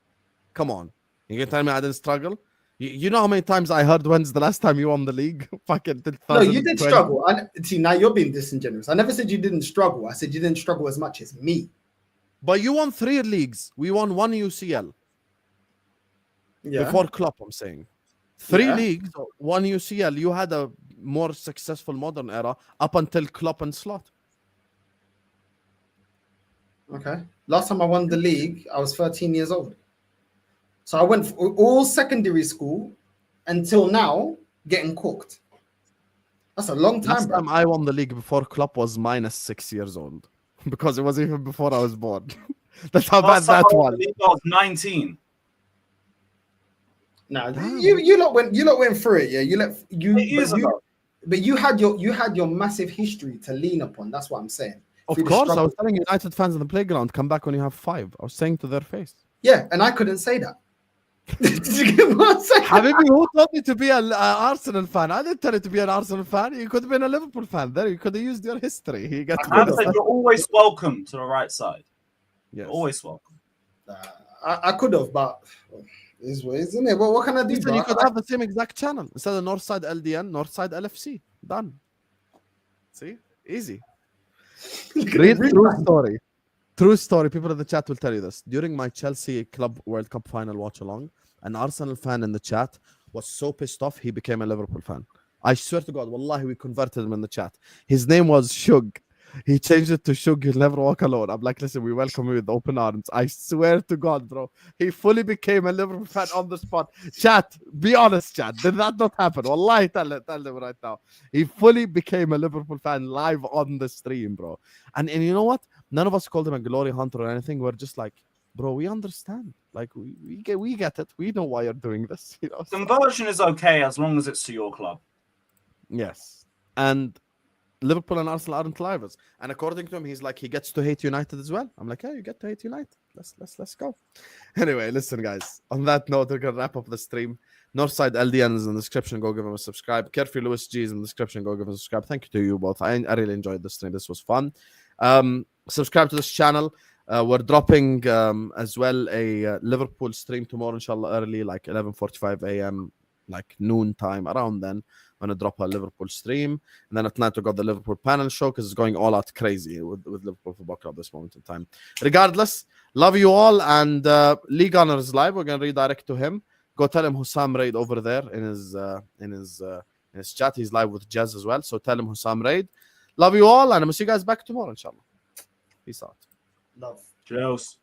Come on. You can tell me I didn't struggle? You know how many times I heard when's the last time you won the league? Fucking No, you did struggle. See, now you're being disingenuous. I never said you didn't struggle. I said you didn't struggle as much as me. But you won 3 leagues. We won 1 UCL. Yeah. Before Klopp, I'm saying. 3 Yeah. leagues, 1 UCL. You had a more successful modern era up until Klopp and Slot. Okay. Last time I won the league, I was 13 years old. So I went all secondary school until now getting cooked. That's a long time, Last bro. time I won the league before Klopp was minus 6 years old. Because it was even before I was born. That's how bad Last time that I won was. the league, I was 19. Nah, you lot went through it, yeah. But you had your massive history to lean upon. That's what I'm saying. Of Through the course, I struggle. was telling United fans in the playground, come back when you have 5. I was saying to their face. Yeah, and I couldn't say that. Did you get what I'm saying? Habibi, who told me to be an Arsenal fan? I didn't tell you to be an Arsenal fan. You could have been a Liverpool fan. There, you could have used your history. You got to I said you're always welcome to the right side. Yes. You're always welcome. I could have, but this way, isn't it? Well, what can I do? Listen, you could have the same exact channel. Instead of Northside LDN, Northside LFC. Done. See? Easy. Real true story. True story. People in the chat will tell you this. During my Chelsea Club World Cup final watch along, an Arsenal fan in the chat was so pissed off he became a Liverpool fan. I swear to God, wallahi, we converted him in the chat. His name was Shug. He changed it to Shug. You'll never walk alone. I'm like, listen, we welcome you with open arms. I swear to God, bro. He fully became a Liverpool fan on the spot. Chat, be honest, chat. Did that not happen? Wallahi, tell them right now. He fully became a Liverpool fan live on the stream, bro. And you know what? None of us called him a glory hunter or anything. We're just like, bro, we understand. Like, we get it. We know why you're doing this. You know? Conversion is okay as long as it's to your club. Yes. And Liverpool and Arsenal aren't rivals. And according to him, he's like, he gets to hate United as well. I'm like, yeah, you get to hate United. Let's go. Anyway, listen, guys. On that note, we're gonna wrap up the stream. Northside LDN is in the description. Go give him a subscribe. Carefree Lewis G is in the description. Go give him a subscribe. Thank you to you both. I really enjoyed this stream. This was fun. Subscribe to this channel. We're dropping as well a Liverpool stream tomorrow, inshallah, early, like 11:45 a.m., like noon time, around then. I'm going to drop a Liverpool stream. And then at night, we got the Liverpool panel show because it's going all out crazy with Liverpool Football Club at this moment in time. Regardless, love you all. And League Honors Live, we're going to redirect to him. Go tell him Husam Raid over there in his chat. He's live with Jez as well. So tell him Husam Raid. Love you all. And I'm going to see you guys back tomorrow, inshallah. Peace out. Love. Cheers.